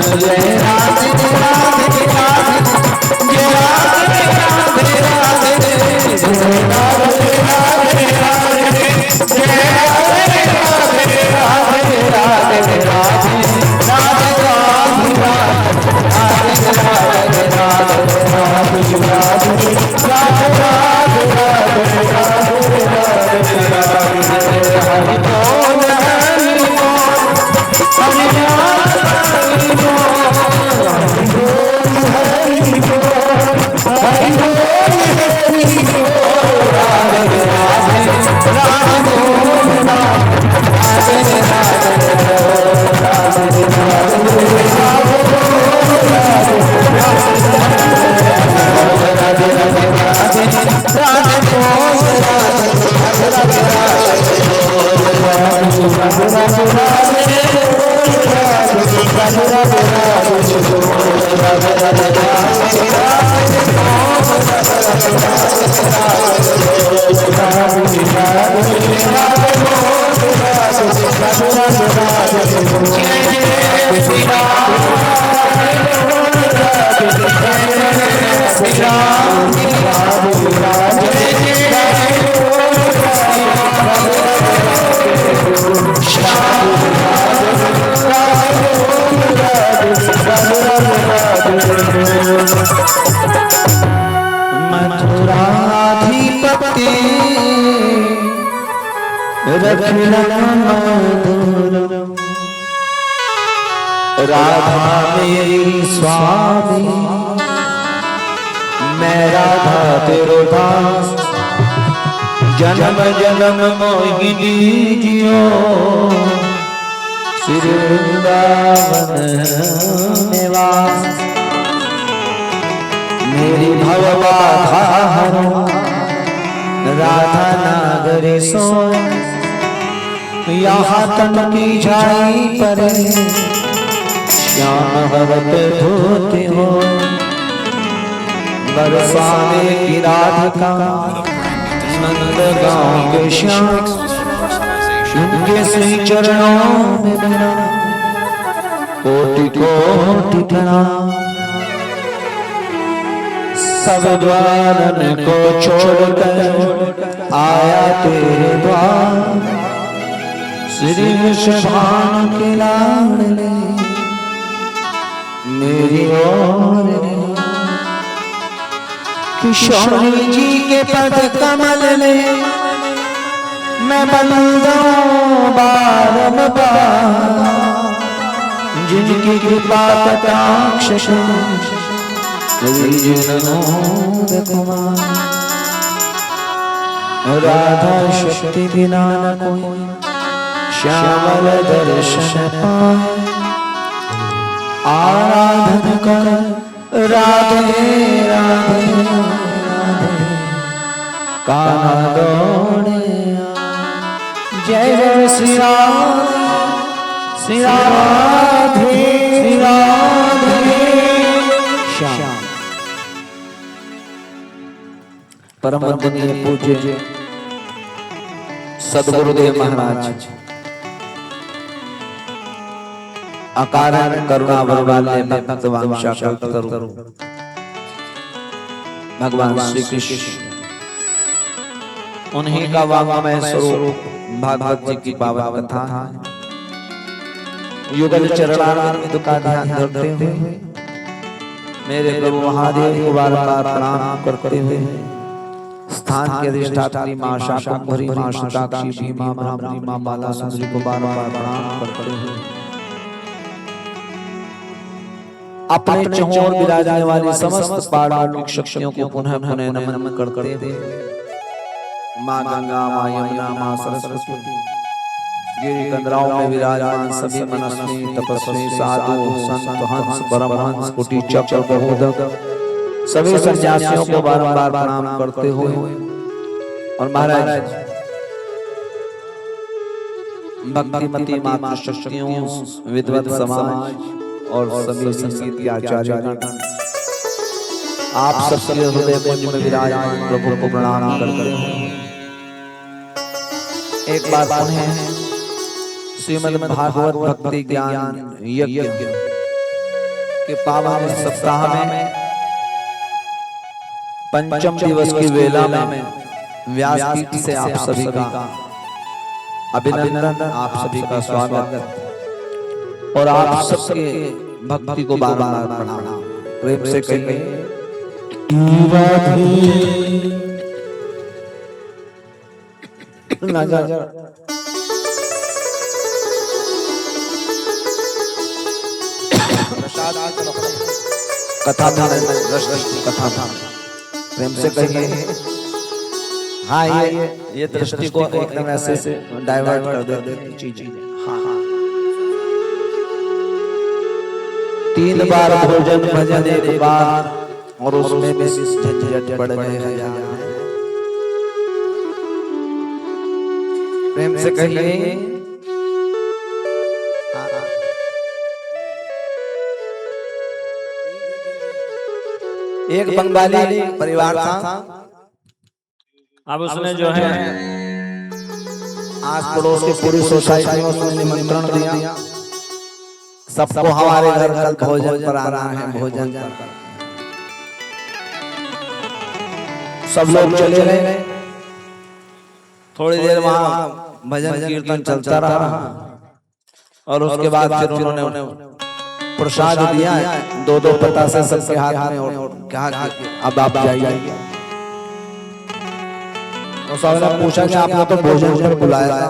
जय राधे राधे राधे जय राधे राधे राधे जय राधे राधे राधे जय राधे राधे राधे राधे राधे राधे मथुराधिपति राधा मेरी स्वामी मैं राधा तेरो दास जन्म जन्म मोहिनी जियो श्री वृंदावन निवास मेरी भव बाधा हरो राधा नागरी सो यहाँ तन की जाई पर श्याम भरत धोते हो बरसाने की राधिका नंद गाँव के श्याम उनके श्री चरणों में मेरा कोटि कोटि प्रणाम सब द्वारन को छोड़कर आया तेरे द्वार श्री वृषभान के लाडले मेरी ओर किशोरी जी के पद कमल में मैं बंदूं बारंबार जिनकी कृपा कटाक्ष कुमार राधा शक्ति बिना न कोई श्यामल दर्शन पाए आराधन कर राधे राधे राधे कान्हा दौड़े जय जय श्री राम श्री राधे श्री राधे श्याम परम वंदनीय पूज्य सद्गुरुदेव महाराज अकारण करुणा बरवाले भक्त वांछा कल्पतरु भगवान श्री कृष्ण उन्हीं का वांगमय स्वरूप भागवत जी की पावन कथा युगल चरणारविंद का ध्यान धरते हुए मेरे प्रभु महादेव को बार-बार प्रणाम करते हुए स्थान के अधिष्ठात्री मां शाकंभरी मां शताक्षी भीमा ब्राह्मणी मां बाला सुंदरी को बार-बार प्रणाम करते हुए अपने चौर विराजने वाली समस्त पारलौकिक शक्तियों को पुनः पुनः नमन करते हुए मां गंगा मां यमुना मां सरस्वती गिरि कंदराओं में विराजमान सभी मनस्वी तपस्वी साधु संत हंस परमहंस कोटि चक्र प्रबोधक सभी सन्यासियों को बारंबार प्रणाम करते हुए और महाराज भक्तिमती मातृ शक्तियों विद्वत समाज और सभी संगीत के आचार्य आप सबके हृदय कुंज में विराजमान प्रभु को प्रणाम करते हैं। एक बार पुनः श्रीमद् भागवत भक्ति ज्ञान यज्ञ कि पावन इस सप्ताह में पंचम दिवस की वेला में व्यासपीठ से आप सभी का अभिनंदन, आप सभी का स्वागत और आप सबके भक्ति को बार-बार प्रणाम। प्रेम से कहिए कथा था, कथा था। प्रेम से कहिए हाँ, ये दृष्टि को एकदम ऐसे डाइवर्ट कर देते चीजें। हाँ, 3 बार भोजन भजन 1 बार और उसमें भी झंझट पड़ गए हैं। प्रेम से कहिए एक बंगाली परिवार था। अब उसने जो है आस पड़ोस की पूरी सोसाइटी में उसने निमंत्रण दिया, सबको हमारे घर कल भोजन पर आना है। भोजन पर सब लोग चले गए। थोड़ी देर वहां भजन कीर्तन चलता रहा और उसके बाद फिर उन्होंने प्रसाद दिया, 2-2 पतासे सबके हाथ में, और कहा कि अब आप जाइए। तो सबने पूछा कि आपने तो भोजन पर बुलाया था।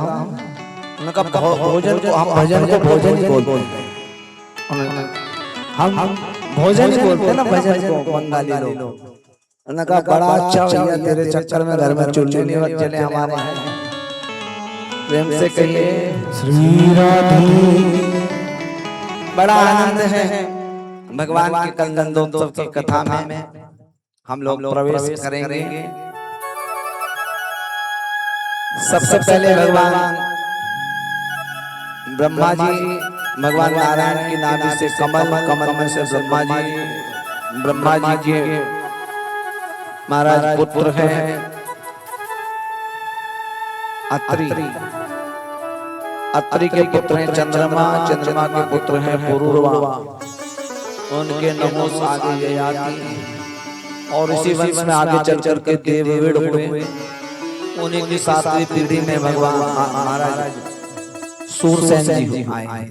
उन्होंने कहा भोजन को हम भजन को भोजन ही बोलते हैं। हम भोजन ही बोलते हैं ना भजन को बंगाली लोग। उन्होंने कहा बड़ा अच्छा भैया, तेरे चक्कर में घर में चूल्हे नहीं चले हमारे हैं। प्रेम से कहिए श्री राधे। बड़ा आनंद है भगवान के कलंदोत्सव की कथा में हम लोग प्रवेश करेंगे। सबसे पहले भगवान ब्रह्मा जी, भगवान नारायण की नाभि से कमल, कमल में से ब्रह्मा जी के महाराज पुत्र हैं अत्रि। अत्रि के पुत्र हैं चंद्रमा, चंद्रमा के पुत्र हैं पुरूरवा। उनके नमोस आगे ययाति और इसी वंश में आगे चल चल के देववीड़ हुए। उन्हीं की 7वीं पीढ़ी में भगवान महाराज सूरसेन जी आए।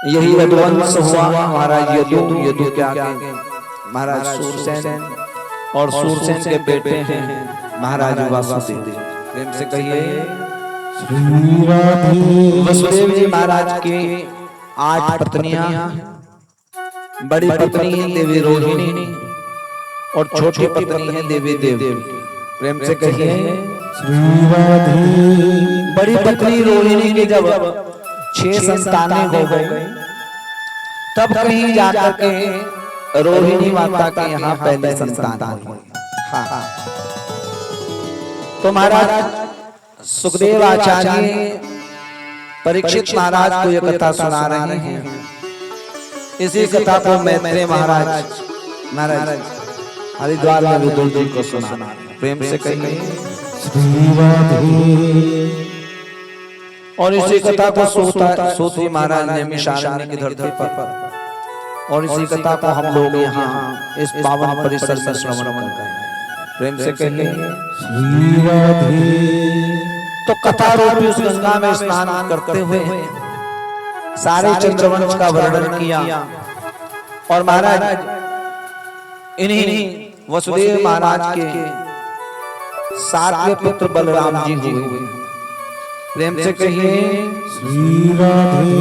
यही यदुवंश हुआ। महाराज यदु के आगे महाराज सूरसेन, और सूरसेन के बेटे हैं महाराज वासुदेव। प्रेम से कहिए वसुदेव जी महाराज की 8 पत्नियां, बड़ी पत्नी है देवी रोहिणी और छोटी पत्नी है देवी देवी। प्रेम से कहिए बड़ी पत्नी रोहिणी के जब 6 संतानें हो गई, तब कहीं जाकर के रोहिणी माता के यहाँ पहले संतान हुई। हाँ, तो महाराज सुखदेव आचार्य परीक्षित महाराज को यह कथा सुना रहे हैं। इसी कथा को मैत्रेय महाराज हरिद्वार में विदुर जी को सुना। प्रेम से कहिए और इसी कथा को सूत महाराज ने मिशारण्य की धरती पर, और इसी कथा को हम लोग यहाँ इस पावन परिसर में श्रवण करते हैं। प्रेम से कहिए श्री राधे। तो कथा रूपी उस गंगा में स्नान करते हुए सारे चंद्रवंश का वर्णन किया, और महाराज इन्हीं वसुदेव महाराज के 7वें पुत्र बलराम जी हुए। प्रेम से कहिए श्री राधे।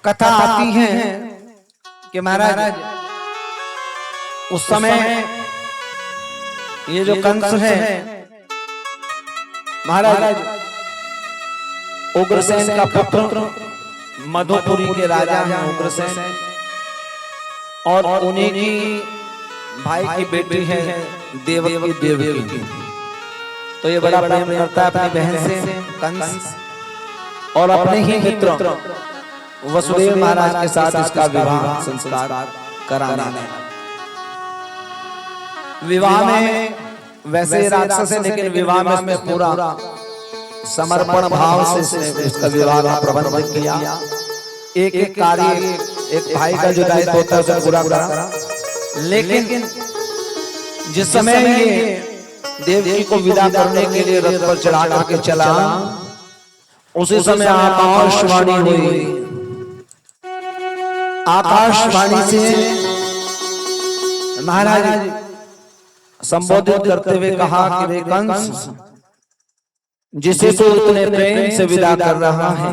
कथा आती है कि महाराज उस समय ये जो कंस है महाराज उग्रसेन का पुत्र, मधुपुरी के राजा हैं उग्रसेन, और उन्हीं की भाई की बेटी है देवकी। तो ये बड़ा प्रेम करता है अपनी बहन से कंस, और अपने ही मित्र वसुदेव महाराज के साथ इसका विवाह संस्कार कराना है। विवाह में वैसे राक्षस है, लेकिन विवाह में इसमें पूरा समर्पण भाव से इसका विवाह का प्रबंध किया। एक एक कार्य एक भाई का जो दायित्व होता है उसे पूरा करा। लेकिन जिस समय ये देवकी को विदा करने के लिए रथ पर चढ़ा करके चला, उसी समय आकाशवाणी हुई। आकाशवाणी से महाराज संबोधित करते हुए कहा कि वे कंस, जिसे तो इतने प्रेम से विदा कर रहा है,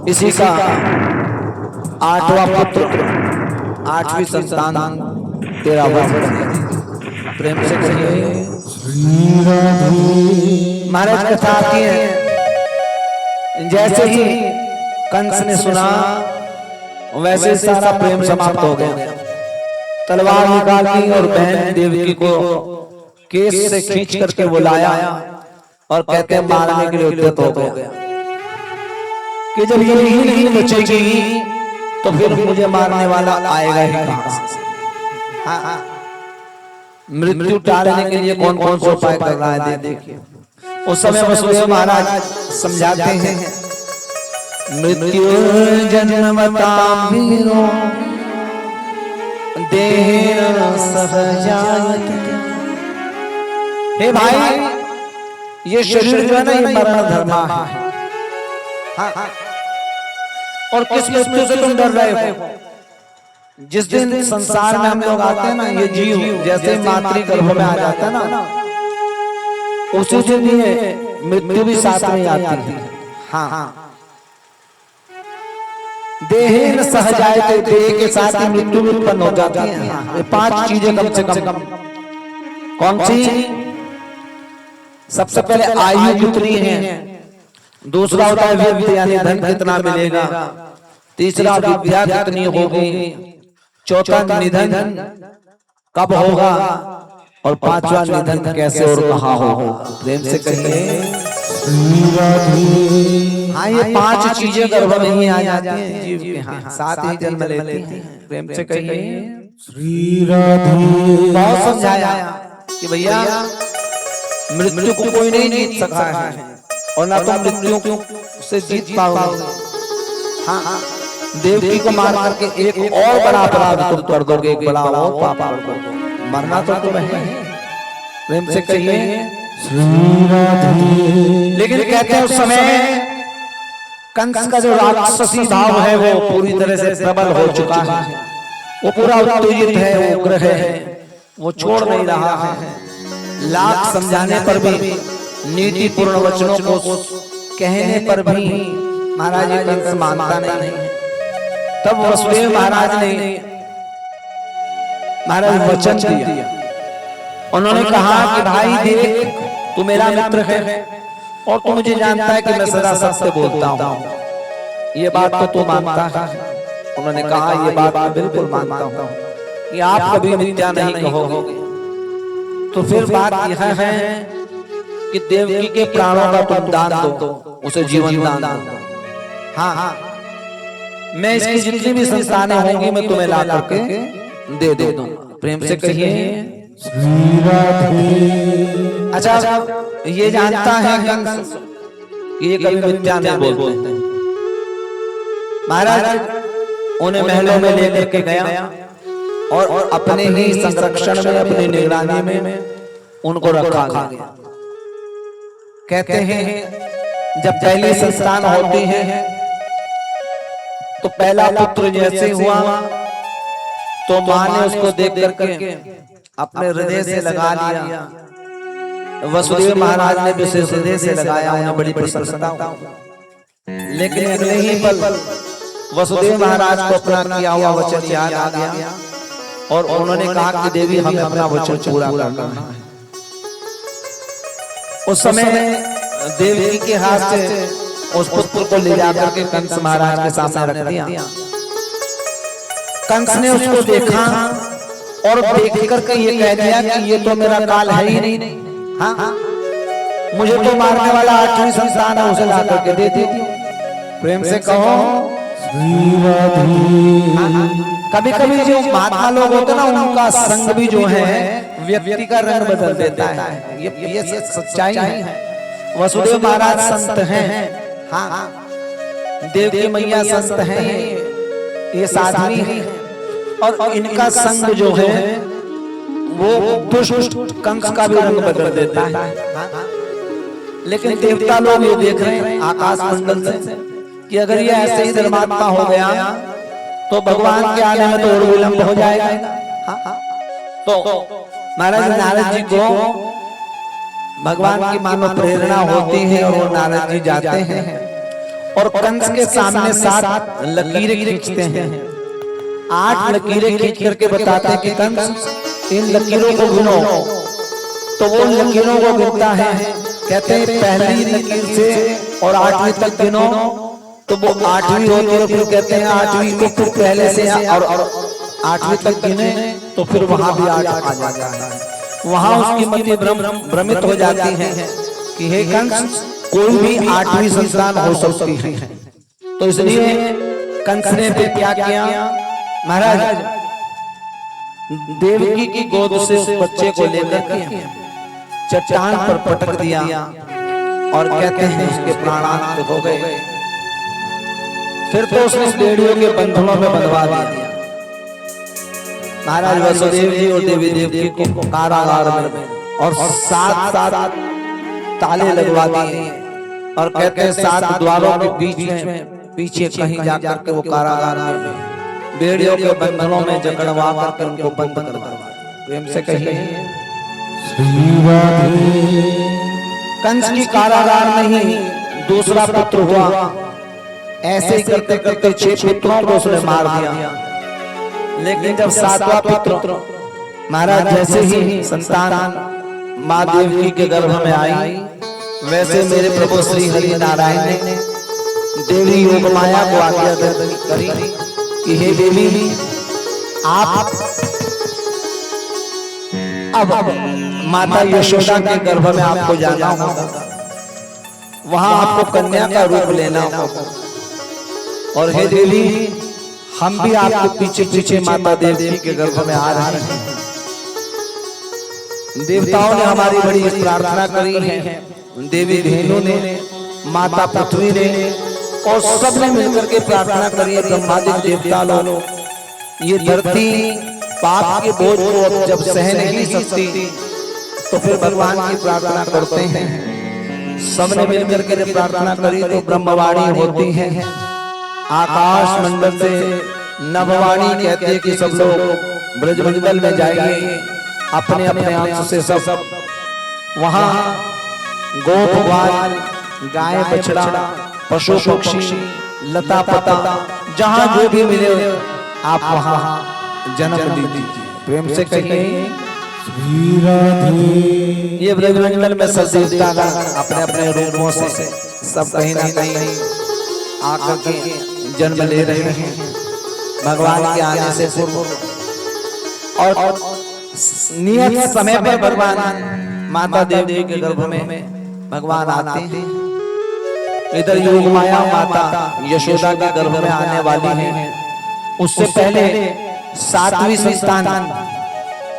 इसी का 8वां पुत्र, 8वीं संतान तेरा वध करेगी। प्रेम से कहिए श्री राधे। महाराज कथा आती है, जैसे ही कंस ने सुना वैसे सारा प्रेम समाप्त हो गया। तलवार निकाली और बहन देवकी को केस से खींच करके बुलाया और कहते हैं मारने के लिए उद्यत हो गया कि जब ये नहीं बचेगी तो फिर मुझे मारने वाला आएगा ही कहां से। मृत्यु टालने के लिए कौन कौन से उपाय कर रहा है देखिए। उस समय वसुदेव महाराज समझाते हैं, मृत्यु जन्मतां वीरो देहेन सहजायते। हे भाई, ये शरीर जो है ना, ये मरण धर्मा है। और किस मृत्यु से तुम डर रहे हो? जिस दिन संसार में हम लोग आते हैं ना, ये जीव जैसे मातृ गर्भ में आ जाता है ना, उसी दिन ये मृत्यु भी साथ में आती है। हाँ, देहेन सहजायते, देह के साथ ही मृत्यु उत्पन्न हो जाती है। ये 5 चीजें कम से कम। कौन सी? सबसे पहले आयु कितनी है, दूसरा होता है विद्या यानी धन कितना मिलेगा, तीसरा विद्या कितनी होगी, चौथा निधन कब होगा, और 5वां निधन कैसे और कहाँ होगा। प्रेम से कहिए श्री राधे। हाँ, ये 5 चीजें गर्भ में ही आ जाती हैं जीव के, हाँ, साथ ही जन्म लेती हैं। प्रेम से कहिए श्री राधे। बहुत समझाया कि भैया मृत्यु को कोई नहीं जीत सकता है और ना तो मृत्यु से जीत पाओगे। हाँ, देवकी को मार करके एक और बड़ा अपराध तुम कर दोगे, एक बड़ा और पाप कर दोगे। मरना तो तुम्हें है। प्रेम से कहिए श्री राधे। लेकिन कहते हैं उस समय कंस का जो राक्षसी भाव है वो पूरी तरह से प्रबल हो चुका है। वो पूरा उत्तेजित है, वो उग्र है, वो छोड़ नहीं रहा है। लाख समझाने पर भी, नीति पूर्ण वचनों को कहने पर भी महाराज ये कंस मानता नहीं। तब वसुदेव महाराज ने वचन दिया। उन्होंने कहा कि भाई देख, तू मेरा मित्र है और तू मुझे जानता है कि मैं सदा सत्य बोलता हूँ, ये बात तो तू मानता है। उन्होंने कहा ये बात मैं बिल्कुल मानता हूँ कि आप कभी मिथ्या नहीं कहोगे। तो फिर बात यह है कि देवकी के प्राणों का तुम दान दो, उसे जीवन दान दो। हाँ, मैं इसकी जितनी भी संतानें होंगी मैं तुम्हें ला करके दे दूंगा। प्रेम से कहिए श्री राधे। अच्छा, ये जानता है कंस कि ये कभी मिथ्या नहीं बोलते। महाराज उन्हें महलों में लेकर के गया और अपने ही संरक्षण में, अपनी निगरानी में उनको रखा गया। कहते हैं जब पहली संतान होती है तो पहला पुत्र जैसे हुआ तो मां ने उसको देख करके अपने हृदय से लगा लिया। वसुदेव महाराज ने भी उसे हृदय से लगाया, उन्हें बड़ी प्रसन्नता हुई। लेकिन अगले ही पल वसुदेव महाराज को अपना किया हुआ वचन याद आ गया और उन्होंने कहा कि देवी हमें अपना वचन पूरा करना है। उस समय देवी के हाथ से उस पुत्र को ले जाकर के कंस महाराज के सामने रख दिया। कंस ने उसको देखा और देख करके ये कह दिया कि ये तो मेरा काल है ही नहीं। हाँ, मुझे तो मारने वाला 8वीं संतान है, उसे ला करके दे दी। प्रेम से कहो श्री राधे। कभी कभी जो महात्मा लोग होते ना, उनका संग भी जो है व्यक्ति का रंग बदल देता है। ये सच्चाई है। वसुदेव महाराज संत हैं, हाँ, देवकी मैया संत हैं, ये साध्वी हैं, और इनका संग जो है वो दुष्ट कंस का भी रंग बदल देता है। लेकिन देवता लोग ये देख रहे हैं आकाश मंडल से कि अगर ये ऐसे ही धर्मात्मा हो गया तो भगवान के आने में तो और विलंब हो जाएगा। तो महाराज नारद जी को भगवान की मानो प्रेरणा होती है और वो नारद जी जाते हैं और कंस के सामने 7 लकीरें खींचते हैं। 8 लकीरें खींच करके बताते हैं कि कंस इन लकीरों को गिनो। तो वो लकीरों को गिनता है, कहते हैं पहली लकीर से और 8वीं तक गिनो, तो वो 8वीं होती है। फिर कहते हैं 8वीं को फिर पहले से और 8वीं तक गिने तो फिर वहां भी 8 आ जाता है। वहां उसकी मति भ्रमित हो जाती है कि हे कंस, कोई भी 8वीं संतान हो सकती है। तो इसलिए कंस ने फिर क्या किया, महाराज देवकी की गोद से उस बच्चे को लेकर के चट्टान पर पटक दिया और कहते हैं उसके प्राणांत हो गए। फिर तो उसने भेड़ियों के बंधनों में बंधवा दिया। महाराज वसुदेव जी और देवी देवकी को कारागार में और 7 ताले लगवा दिए और कहते हैं 7 द्वारों के बीच में पीछे कहीं जाकर के वो कारागार में भेड़ियों के बंधनों में जकड़वा करके उनको बंद कर दिया। प्रेम से कहिए कंस की कारागार में ही दूसरा पुत्र हुआ। ऐसे ही करते करते 6 पुत्रों को उसने मार दिया। लेकिन जब 7वां पुत्र महाराज जैसे ही संतान माँ देवकी के गर्भ में आई, वैसे मेरे प्रभु श्री हरि नारायण ने देवी योग माया को आज्ञा करी कि हे देवी, आप अब माता यशोदा के गर्भ में आपको जाना होगा, वहां आपको कन्या का रूप लेना होगा। और हे देवी, हम भी आपके पीछे पीछे माता देवकी के गर्भ में आ रहे हैं। देवताओं ने हमारी बड़ी प्रार्थना करी है, देवी धेनु ने, माता पृथ्वी ने, और सबने मिलकर के प्रार्थना करी है। ब्रह्मादि देवता लोग, ये धरती पाप के बोझ को अब जब सह नहीं सकती तो फिर भगवान की प्रार्थना करते हैं। सबने मिलकर के जब प्रार्थना करी तो ब्रह्मवाणी होती है, आकाश मंडल से नभवाणी कहते हैं कि सब लोग ब्रजमंडल में जाइए, अपने अपने अंश से सब वहां गोप ग्वाल, गाय बछड़ा, पशु पक्षी, लता पता, जहां जो भी मिले आप वहां जन्म दीजिए। प्रेम से कहिए ये ब्रजमंडल में सब देवता अपने अपने रूपों से सब कहीं ना कहीं आकर के जन्म ले रहे हैं भगवान के आने से पूर्व। और नियत समय पर भगवान माता देवी के गर्भ में भगवान आते हैं। इधर योग माया माता यशोदा के गर्भ में आने वाली है। उससे पहले 7वीं संतान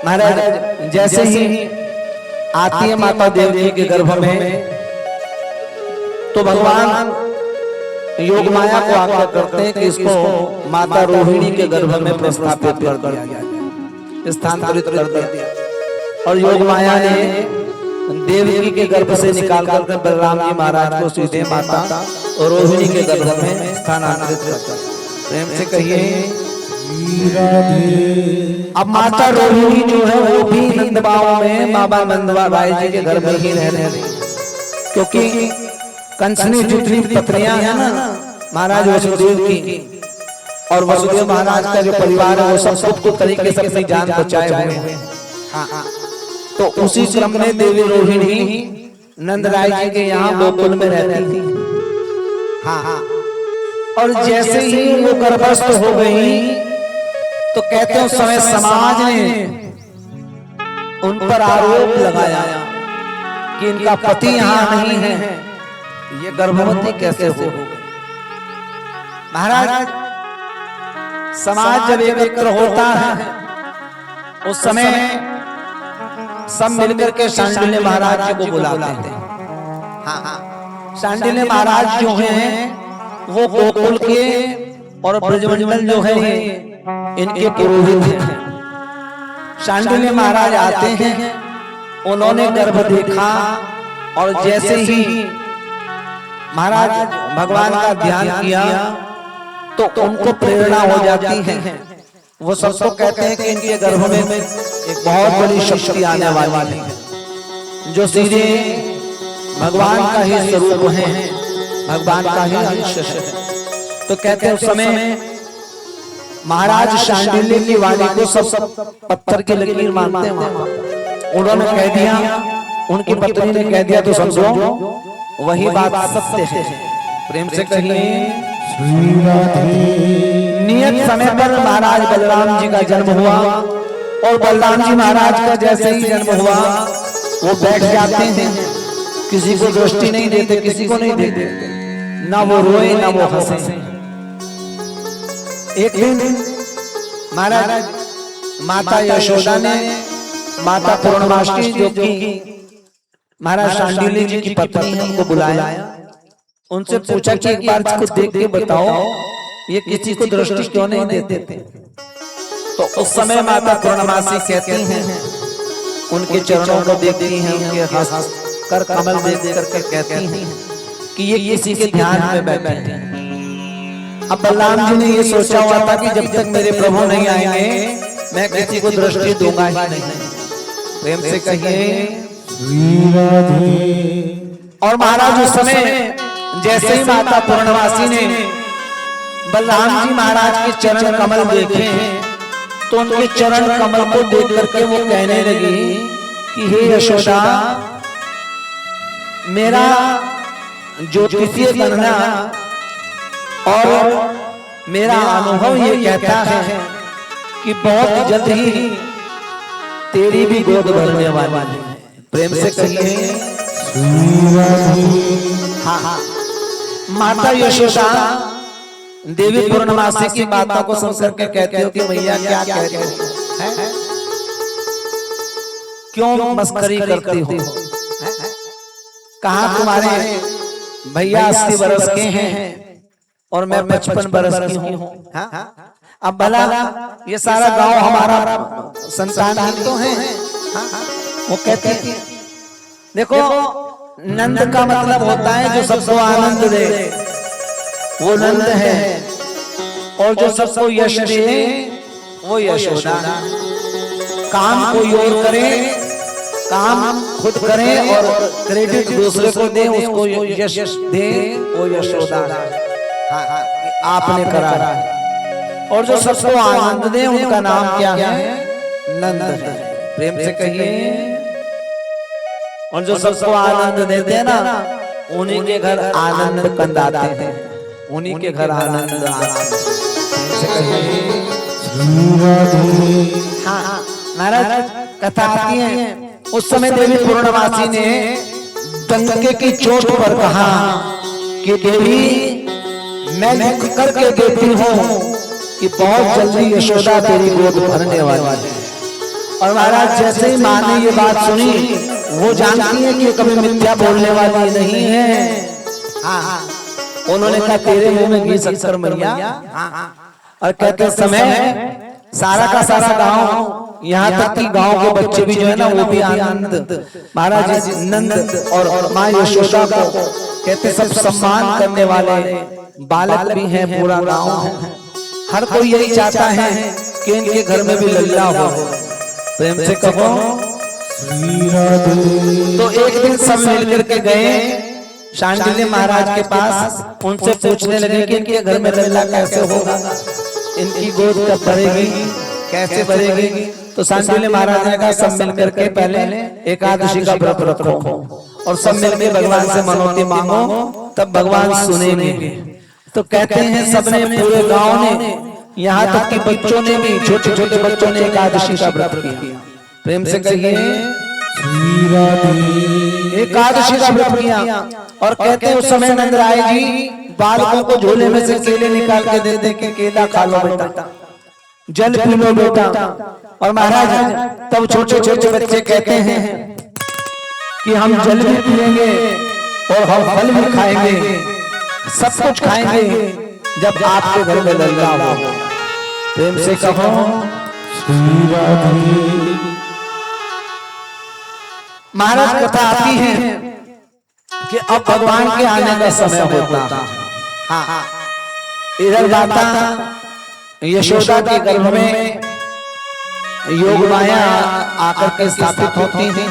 महाराज जैसे ही आती है माता देवी के गर्भ में, तो भगवान योग माया को आज्ञा करते हैं कि इसको माता रोहिणी के गर्भ में प्रस्थापित कर दिया, स्थानांतरित कर दिया। और योग माया ने देवकी के गर्भ से निकाल कर बलराम जी महाराज को सीधे माता और रोहिणी के गर्भ में स्थानांतरित कर दिया। प्रेम से कहिए अब माता रोहिणी जो है वो भी नंदबाव में बाबा नंदबाई जी के घर में ही रह रहे, क्योंकि कंस ने जितनी पत्नियां हैं ना महाराज वसुदेव की, और वसुदेव महाराज का जो परिवार है वो सब कुछ तरीके से अपनी जान बचाए हुए हैं। तो उसी क्रम में देवी रोहिणी नंदराय जी के यहाँ गोकुल में रहती थी। और जैसे ही वो गर्भस्थ हो गई तो कहते हैं उस समय समाज ने उन पर आरोप लगाया कि इनका पति यहाँ नहीं है, ये गर्भवती कैसे हो गई। महाराज समाज जब एकत्र होता है उस समय सब मिलकर के शांडिल्य महाराज जी को बुलाते हैं। हाँ, शांडिल्य महाराज जो हैं वो गोकुल के और ब्रजमंडल जो है इनके पुरोहित हैं। शांडिल्य महाराज आते हैं, उन्होंने गर्भ देखा और जैसे ही महाराज भगवान का ध्यान किया तो उनको प्रेरणा हो जाती है। वो सबको कहते हैं कि इनके गर्भ में एक बहुत बड़ी शक्ति आने वाली है, जो सीधे भगवान का ही स्वरूप है, भगवान का ही अंश है। तो कहते हैं उस समय महाराज शांडिल्य की वाणी को सब पत्थर की लकीर मानते हैं। उन्होंने कह दिया, उनकी पत्नी ने कह दिया तो समझो वही बात सत्य है। प्रेम से कहिए नियत समय पर महाराज बलराम जी का जन्म हुआ और बलराम जी महाराज का जैसे ही जन्म हुआ वो बैठ जाते हैं, किसी को दृष्टि नहीं देते, किसी को नहीं देते, ना वो रोए ना वो हंसे। एक दिन महाराज माता यशोदा ने माता पूर्णमासी जो कि महाराज शांडिल्य जी की पत्नी है उनको बुलाया, उनसे पूछा कि एक बार इसको देख के बताओ ये किसी को दृष्टि क्यों नहीं देते थे। तो उस समय माता पूर्णमासी कहती हैं, उनके चरणों को देखती हैं, उनके हस्त कर कमल देख करके कहती हैं कि ये किसी के ध्यान में बैठे हैं। अब बलराम जी ने ये सोचा हुआ था कि जब तक मेरे प्रभु नहीं आएंगे मैं किसी को दृष्टि दूंगा ही नहीं। प्रेम से कहिए और महाराज उस समय जैसे ही माता पूर्णमासी ने बलराम जी महाराज के चरण कमल देखे तो उनके चरण कमल को देख करके वो कहने लगी कि हे यशोदा, मेरा ज्योतिषीय गणना और मेरा अनुभव ये कहता है कि बहुत जल्द ही तेरी भी गोद भरने वाली है। प्रेम से कहिए हाँ। माता यशोदा देवी पूर्णमासी की बातों को सुन करके कहते हो कि भैया क्या कहते हो, क्यों मस्करी करती हो, कहा तुम्हारे भैया 80 बरस के हैं और मैं 55 बरस की हूँ। अब भला ये सारा गांव हमारा संतान ही तो है। वो कहते हैं देखो नंद का मतलब होता है जो सबको आनंद दे, वो नंद है, और जो सबको यश दे वो यशोदा। काम कोई और करे, काम खुद करे और क्रेडिट दूसरे को दे, उसको यश दे वो यशोदा। आपने करा और जो सबको आनंद दे उनका नाम क्या है, नंद है। प्रेम से कहिए और जो सबको आनंद देते हैं ना उन्हीं के घर आनंद कंदाते हैं, उन्हीं के घर आनंद हाँ। महाराज कथा आती है उस समय देवी पूर्णमासी ने डंके की चोट पर कहा कि देवी मैं लिख करके देती हूँ कि बहुत जल्दी यशोदा तेरी गोद भरने वाली है। और महाराज जैसे ही माँ ने ये बात सुनी वो जानती है कि कभी मिथ्या बोलने वाली नहीं है। उन्होंने कहा तेरे मुंह में घी शक्कर मैया। और कहते समय सारा का सारा गांव, यहाँ तक कि गांव के बच्चे भी जो है ना वो भी आनंद, महाराज नंद और माँ यशोदा को कहते सब सम्मान करने वाले बालक भी हैं, पूरा गांव है। हर कोई यही चाहता है कि इनके घर में भी लल्ला हो। प्रेम से कहो तो एक दिन सब मिलकर के गए शांडिल्य महाराज के पास, उनसे पूछने लगे कि इनके घर में लल्ला कैसे होगा, इनकी गोद कब भरेगी, कैसे भरेगी। तो शांडिल्य महाराज ने कहा सब मिलकर के पहले एकादशी का व्रत रखो और सब मिलकर भगवान से मनौती मांगो, तब भगवान सुनेंगे। तो कहते हैं सबने, पूरे गांव ने, यहाँ तक कि बच्चों ने भी, छोटे छोटे बच्चों ने एकादशी का व्रत किया। प्रेम से कहिए एकादशी का व्रत किया। और कहते हैं उस समय नंद राय जी बालकों को झोले में से केले निकाल के दे दे के केला खा लो बेटा, जल पी लो बेटा। और महाराज तब छोटे छोटे बच्चे कहते हैं कि हम जल भी पिएंगे और हम फल भी खाएंगे, सब कुछ खाएंगे जब आपके घर में लल्ला हो। प्रेम से कहो श्री राधे। महाराज कथा आती है कि अब भगवान के आने का समय होता। हाँ, इधर माता यशोदा के गर्भ में योग माया आकर के स्थापित होती है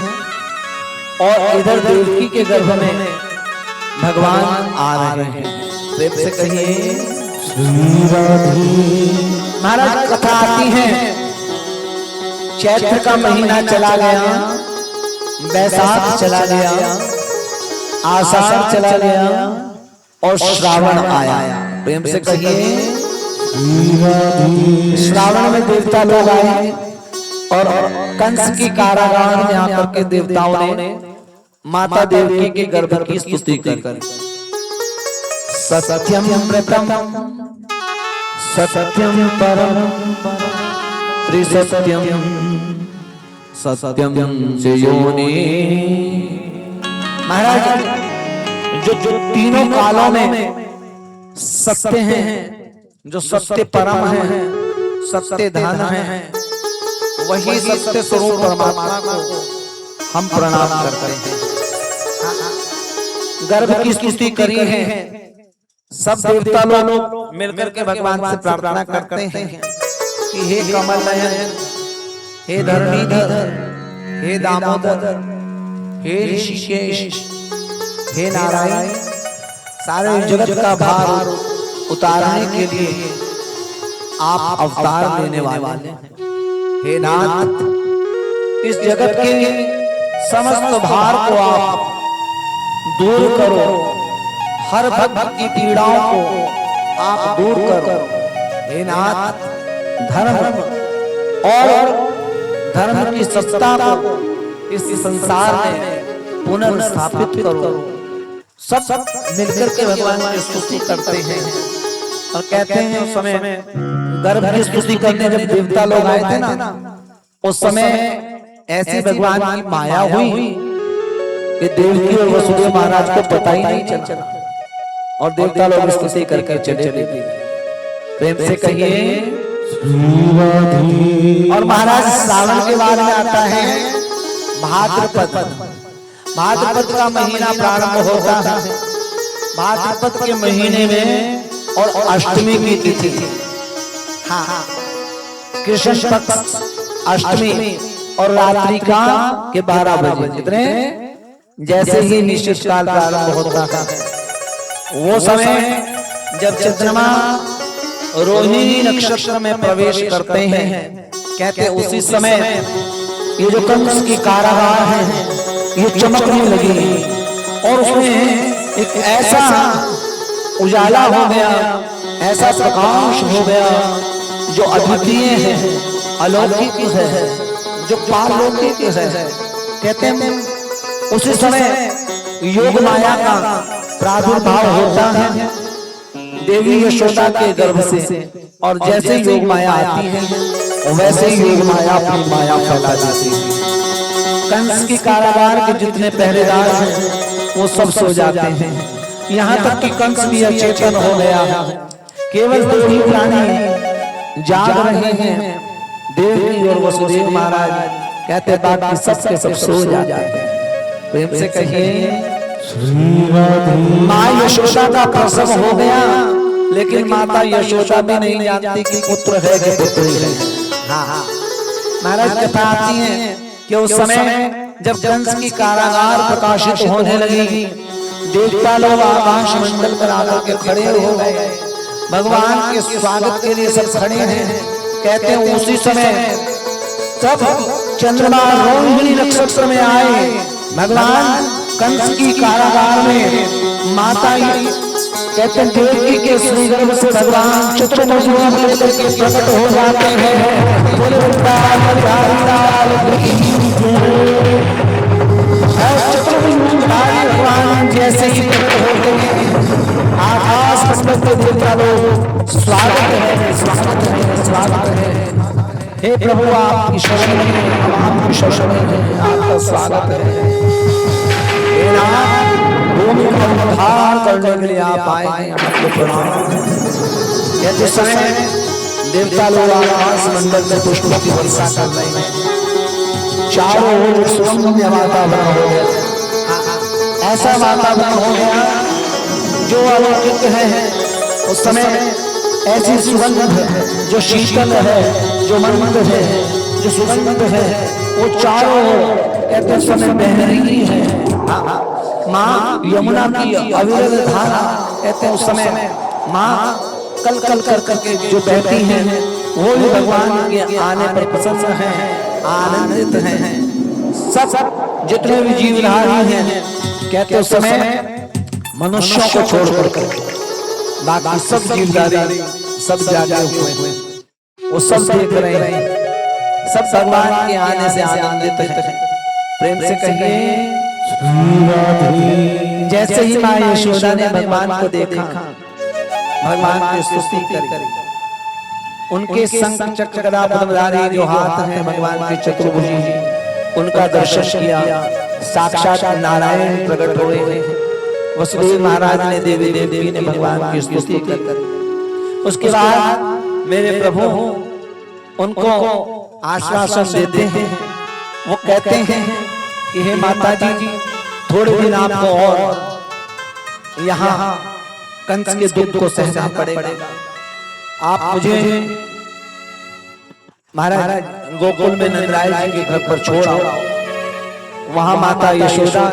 और इधर देवकी के गर्भ में भगवान आ रहे हैं। प्रेम से कहिए श्री राधे। महाराज कथा आती है, चैत्र का महीना चला गया, बैसाख चला गया, आषाढ़ चला गया और श्रावण आया। प्रेम से कहिए श्रावण में देवता लोग आए और कंस की कारागार में आकर के देवताओं ने माता देवकी के गर्भ की स्तुति कर सत्यम व्रतम सत्यम परम त्रिसत्यम सत्यम से योनि। महाराज जो तीनों कालों में सत्य हैं, जो सत्य परम है, सत्य धन है, वही सत्य स्वरूप परमात्मा को हम प्रणाम करते हैं। गर्भ की स्तुति करी है, सब देवता लोग मिलकर के भगवान से प्रार्थना करते हैं कि हे कमल नयन, हे धरणीधर, हे दामोदर, हे ऋषिकेश, हे नारायण, सारे जगत का भार उतारने के लिए आप अवतार लेने वाले हैं। हे नाथ, इस जगत के समस्त भार को आप दूर करो, हर भक्त की पीड़ाओं को आप दूर करो। हे नाथ, धर्म और धर्म की सत्ता को इस संसार में पुनर्स्थापित करो। सब मिलकर के भगवान की स्तुति करते हैं और कहते हैं उस समय गर्भ की स्तुति करने जब देवता लोग आए थे ना, उस समय ऐसी भगवान की माया हुई कि देवकी और वसुदेव महाराज को पता ही नहीं चला और देवता लोग स्तुति करके चले गए। प्रेम से कहिए और महाराज श्रावण के बाद में आता है भाद्रपद। भाद्रपद का महीना प्रारंभ होता है। भाद्रपद के महीने में और अष्टमी की तिथि, हाँ, कृष्ण पक्ष अष्टमी और रात्रि का के 12 बजे कितने जैसे ही निश्चित काल प्रारंभ होता है, वो समय जब चंद्रमा रोहिणी नक्षत्र में प्रवेश करते हैं, कहते उसी समय ये जो कंस की कारागार है ये चमकने लगी और उसमें एक ऐसा उजाला हो गया, ऐसा प्रकाश हो गया जो अद्वितीय है, अलौकिक है, जो पारलौकिक है। कहते हैं उसी समय योग माया का प्रादुर्भाव होता है देवी यशोदा के गर्भ से, और जैसे योग माया आती है वैसे ही योग माया अपनी माया फैला देती है। कंस की कारागार के जितने पहरेदार हैं वो सब सो जाते हैं, यहाँ तक कि कंस भी अचेतन हो गया। केवल दो ही प्राणी जाग रहे हैं, देवकी और वसुदेव महाराज। कहते बाकी सब के सब सो जाते हैं। प्रेम से कहिए माँ यशोदा का प्रसव हो गया, लेकिन माता यशोदा भी नहीं जानती कि पुत्र है कि पुत्री है। हाँ, महाराज कथा आती है कि उस समय जब कंस की कारागार प्रकाशित होने लगी, देवता लोग आकाश मंडल पर आकर के खड़े हो गए, भगवान के स्वागत के लिए सब खड़े हैं। कहते हैं उसी समय सब चंद्रमा रोहिणी नक्षत्र में आए, भगवान कंस की कारागार में माता कहते हैं देवकी के श्रीगर्भ से भगवान चतुर्भुज रूप लेकर के प्रकट हो जाते हैं। बोले भगवान जैसे ही प्रकट होते हैं आकाश मंडल के देवता लोग स्वागत है, स्वागत है, स्वागत है। हे प्रभु आपकी शरण में, आपकी शरण में आपका स्वागत है। भूमि का उद्धार करने के लिए आप आए हैं, आपको प्रणाम। कहते समय देवता लोग आकाश मंडल में पुष्पों की वर्षा कर रहे हैं, चारों ओर सुगंध वातावरण हो गया, ऐसा वातावरण हो गया जो अलौकिक है। उस समय ऐसी सुगंध है जो शीतल है, जो मंद है, जो सुगंध है, वो चारों ओर कहते समय बह रही है। माँ यमुना की अविरल धारा कहते हैं उस समय माँ कल कल कर करके जो बहती हैं वो भी भगवान के आने पर प्रसन्न हैं, आनंदित हैं। सब जितने भी जीवधारी हैं कहते उस समय मनुष्यों को छोड़ कर बाकी सब जीवधारी सब जागे हुए हैं, वो सब देख रहे हैं, सब भगवान के आने से आनंदित हैं। प्रेम से कहिए जैसे ही माँ यशोदा ने भगवान को देखा, भगवान की स्तुति करी, उनके शंख चक्र गदा पद्मधारी जो हाथ हैं भगवान के चतुर्भुजी, उनका दर्शन किया। साक्षात नारायण प्रकट हुए। वसुदेव महाराज ने देवी देवी ने भगवान की स्तुति करी। उसके बाद मेरे प्रभु उनको आश्वासन देते हैं, वो कहते हैं कि हे माता जी थोड़े दिन आपको और यहाँ कंस के दुख को सहना पड़ेगा, आप मुझे महाराज गोकुल में नंदराय जी के घर पर छोड़ आओ। वहां माता यशोदा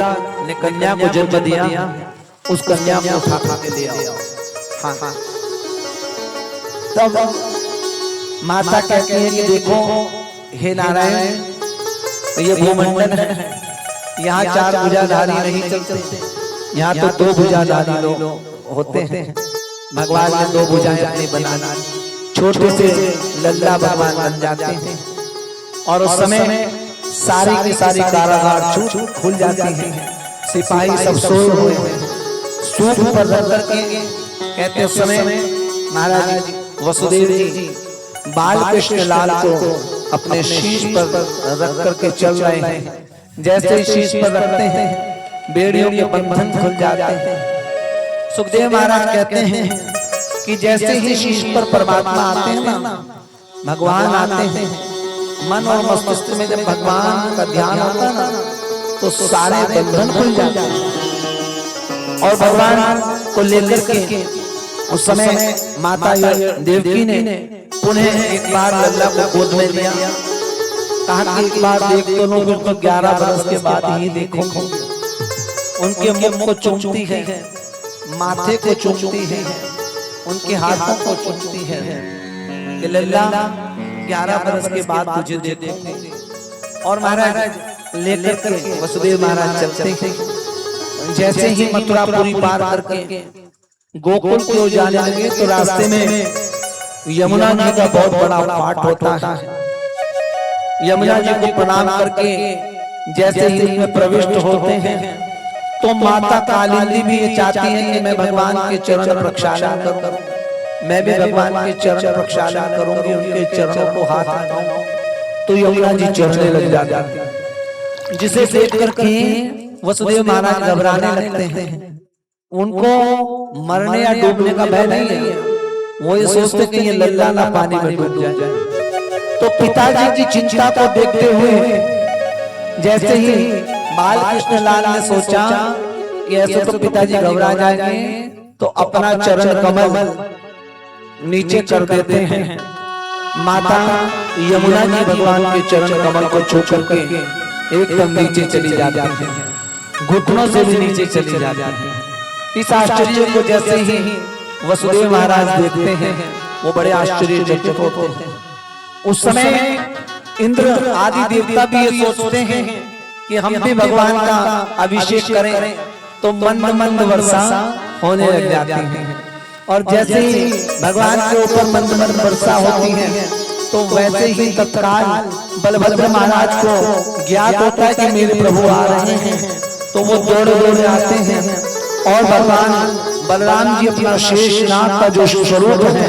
ने कन्या को जन्म दिया, उस कन्या को उठा के ले आओ। हाँ हाँ। तब माता कहती है कि देखो हे नारायण, ये भूमंडल है, यहाँ चार भुजाधारी नहीं चलते, यहाँ तो दो भुजाधारी लोग होते हैं। भगवान ने दो भुजाएं अपनी बनाना, छोटे से लल्ला भगवान बन जाते हैं और उस समय सारी की सारी कारागार छूट खुल जाती हैं, सिपाही सब सोए हुए हैं, सूप पर रख करके कहते उस समय महाराज वसुदेव जी बाल कृष्ण लाल को अपने शीश पर रख करके चल रहे हैं। जैसे ही शीश पर रखते हैं बेड़ियों के बंधन खुल जाते हैं। सुखदेव महाराज कहते हैं कि जैसे ही शीश पर परमात्मा आते हैं ना, भगवान आते हैं, मन और मस्तिष्क में जब भगवान का ध्यान होता है ना तो सारे बंधन खुल जाते हैं और भगवान को लेकर के उस समय माता देवकी ने पुनः एक बार लल्ला को गोद में लिया। कहा कि एक बार देख तो लो, फिर तो 11 बरस के बाद ही देखो। उनके मुख को चूमती है, माथे को चूमती है, उनके हाथों को चूमती है कि लल्ला 11 बरस के बाद तुझे देखो। और महाराज लेकर के वसुदेव महाराज चलते हैं। जैसे ही मथुरापुरी पार करके गोकुल की ओर जाने लगे तो रास्ते में यमुना जी का बहुत बड़ा पाठ होता है। यमुना जी को प्रणाम करके जैसे ही इनमें प्रविष्ट होते हैं तो माता कालिंदी भी ये चाहती है कि मैं भगवान के चरण प्रक्षालन करूं, मैं भी भगवान के चरण प्रक्षालन करूंगी, उनके चरणों को हाथ लगाऊं। तो यमुना जी चढ़ने लग जाती है, जिसे देख करके वसुदेव महाराज घबराने लगते हैं। उनको मरने या डूबने का भय नहीं है, वो ये सोचते कि ये लल्ला ना पानी में डूब जाए। तो पिताजी की चिंता को देखते हुए जैसे ही बाल कृष्ण लाल ने सोचा कि ऐसे तो पिताजी घबरा जाएंगे, तो अपना चरण कमल नीचे कर देते हैं। माता यमुना जी भगवान के चरण कमल को छू करके एकदम नीचे चली जाती हैं, घुटनों से भी नीचे चली जाती हैं। इस आश्चर्य को जैसे ही वसुदेव महाराज देखते हैं वो बड़े आश्चर्यचकित होते हैं। उस समय इंद्र आदि देवता भी ये सोचते हैं कि हम भी भगवान का अभिषेक करें, तो मंद मंद वर्षा होने लग जाती है। और जैसे ही भगवान के ऊपर मंद मंद वर्षा होती है तो वैसे ही तत्काल बलभद्र महाराज को ज्ञात होता है कि मेरे प्रभु आ रहे हैं, तो वो दौड़े दौड़े आते हैं और भगवान बलराम जी अपना शेषनाग का जो स्वरूप है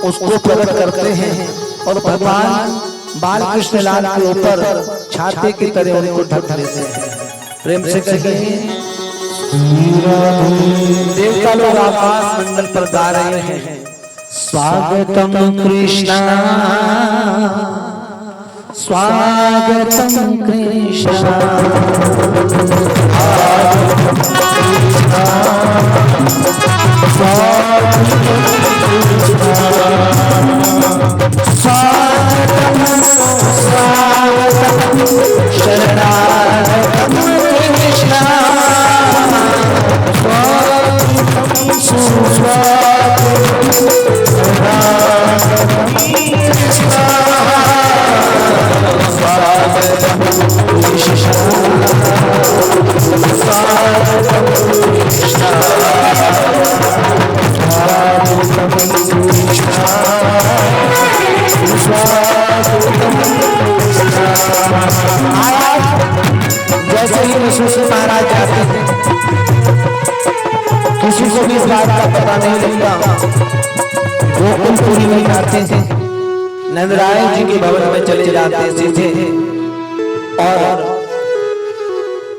उसको प्रकट करते हैं और भगवान बाल कृष्ण लाल के ऊपर छाते की तरह उनको ढक लेते हैं। प्रेम से कहिए देवता लोग आकाश मंडल पर गा रहे हैं, स्वागतम कृष्णा स्वागतम कृष्णा स्वागतम स्वागतम शरणागतम कृष्णा स्वागतम सुस्वागतम जैसे ही विष्णु महाराज जाते हैं, किसी को भी इस बात का पता नहीं लगता। गोकुलपुरी में जाते हैं, नंदराय जी के भवन में चले जाते हैं सीधे, और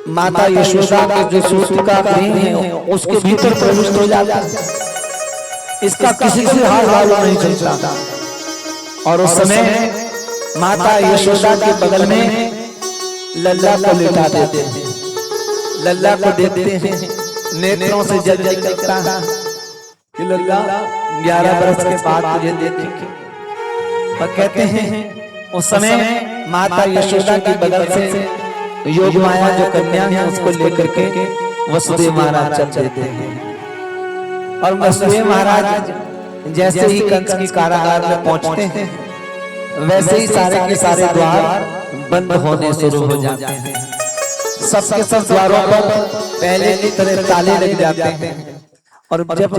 माता यशोदा के जो सूत्र का प्रेम है उसके भीतर प्रविष्ट हो जाता है। इसका किसी से हाल मालूम नहीं चलता। और उस समय माता यशोदा के बगल में लल्ला को लेटा देते हैं, लल्ला को देखते हैं, नेत्रों से जल निकलता है कि लल्ला 11 वर्ष के बाद तुझे देखेंगे। और कहते हैं उस समय माता यशोदा के बगल से योग माया जो कन्या है उसको लेकर के वसुदेव महाराज चल देते हैं। और वसुदेव महाराज जैसे ही कंस की कारागार में पहुंचते हैं, वैसे ही सारे के सारे द्वार बंद होने शुरू हो जाते हैं। सबके सब द्वारों पर पहले की तरह ताले लग जाते हैं। और जब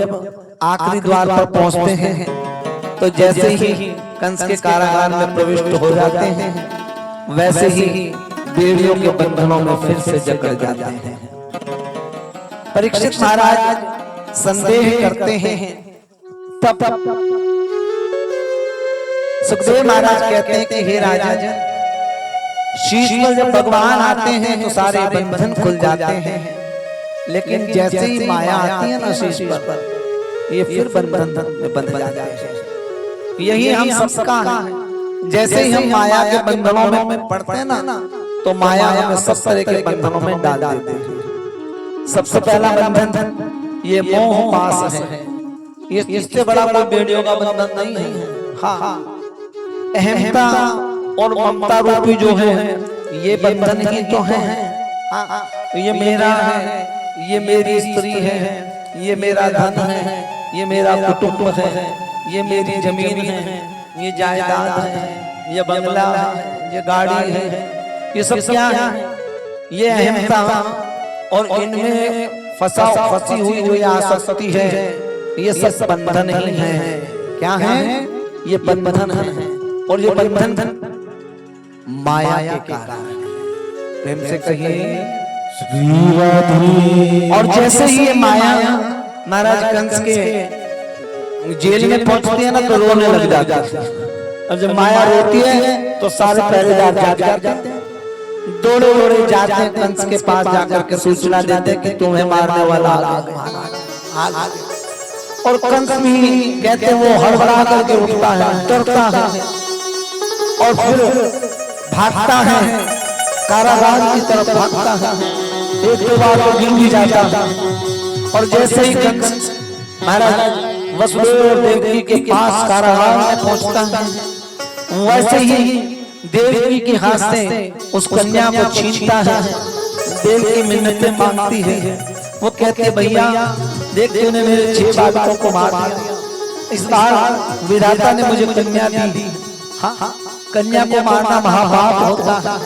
आखिरी द्वार पर पहुंचते हैं तो जैसे ही कंस के कारागार में प्रविष्ट हो जाते हैं, वैसे ही बेड़ियों के बंधनों में फिर से जकड़ जाते हैं। परीक्षित महाराज संदेह करते हैं, तब सुखदेव महाराज कहते हैं कि हे राजन, शीश पर जब भगवान आते हैं तो सारे बंधन खुल जाते हैं, लेकिन जैसे ही माया आती है ना शीश पर, ये फिर बंधन में बंध जाते हैं। यही हम सबका है। जैसे ही हम माया के बंधनों में पड़ते हैं ना, तो माया हमें सब तरह के बंधनों में डाल देती है। सबसे पहला बंधन ये मोह पास है, ये इससे बड़ा कोई बेड़ियों का बंधन नहीं है। हाँ, अहंता और ममता रूपी जो है ये बंधन ही तो है। ये मेरा है, ये मेरी स्त्री है, ये मेरा धन है, ये मेरा कुटुंब है, ये मेरी जमीन है, ये जायदाद है, ये बंगला है, ये गाड़ी है, ये सब क्या है? ये अहंता और इनमें फंसी हुई जो आसक्ति है, ये सब बंधन ही है। क्या है? ये बंधन है। और ये बंधन माया के कारण। प्रेम से कहिए श्री राधे। और जैसे ही ये माया महाराज कंस के जेल में पहुंचती है ना, तो रोने लग जाता है। और जब माया रोती है तो सारे पहरेदार जाग जाते हैं, दौड़े दौड़े जाते हैं कंस के पास, जाकर के सूचना देते कि तुम्हें मारने वाला आ गया। और कंस भी कहते हैं, वो हड़बड़ा करके उठता है, डरता है और फिर भागता है, कारागार की तरफ भागता है। एक दो बार तो गिर भी जाता है। और जैसे ही कंस महाराज वसुदेव देवकी के पास कारागार में पहुंचता है, वैसे ही देवकी के हाथ से उस कन्या को छीनता है। देवकी मिन्नतें मांगती है। वो कहते हैं, भैया देख तूने मेरे 6 बालकों को मार दिया, इस बार विधाता ने मुझे कन्या दी। हाँ, कन्या को मारना महापाप होता है।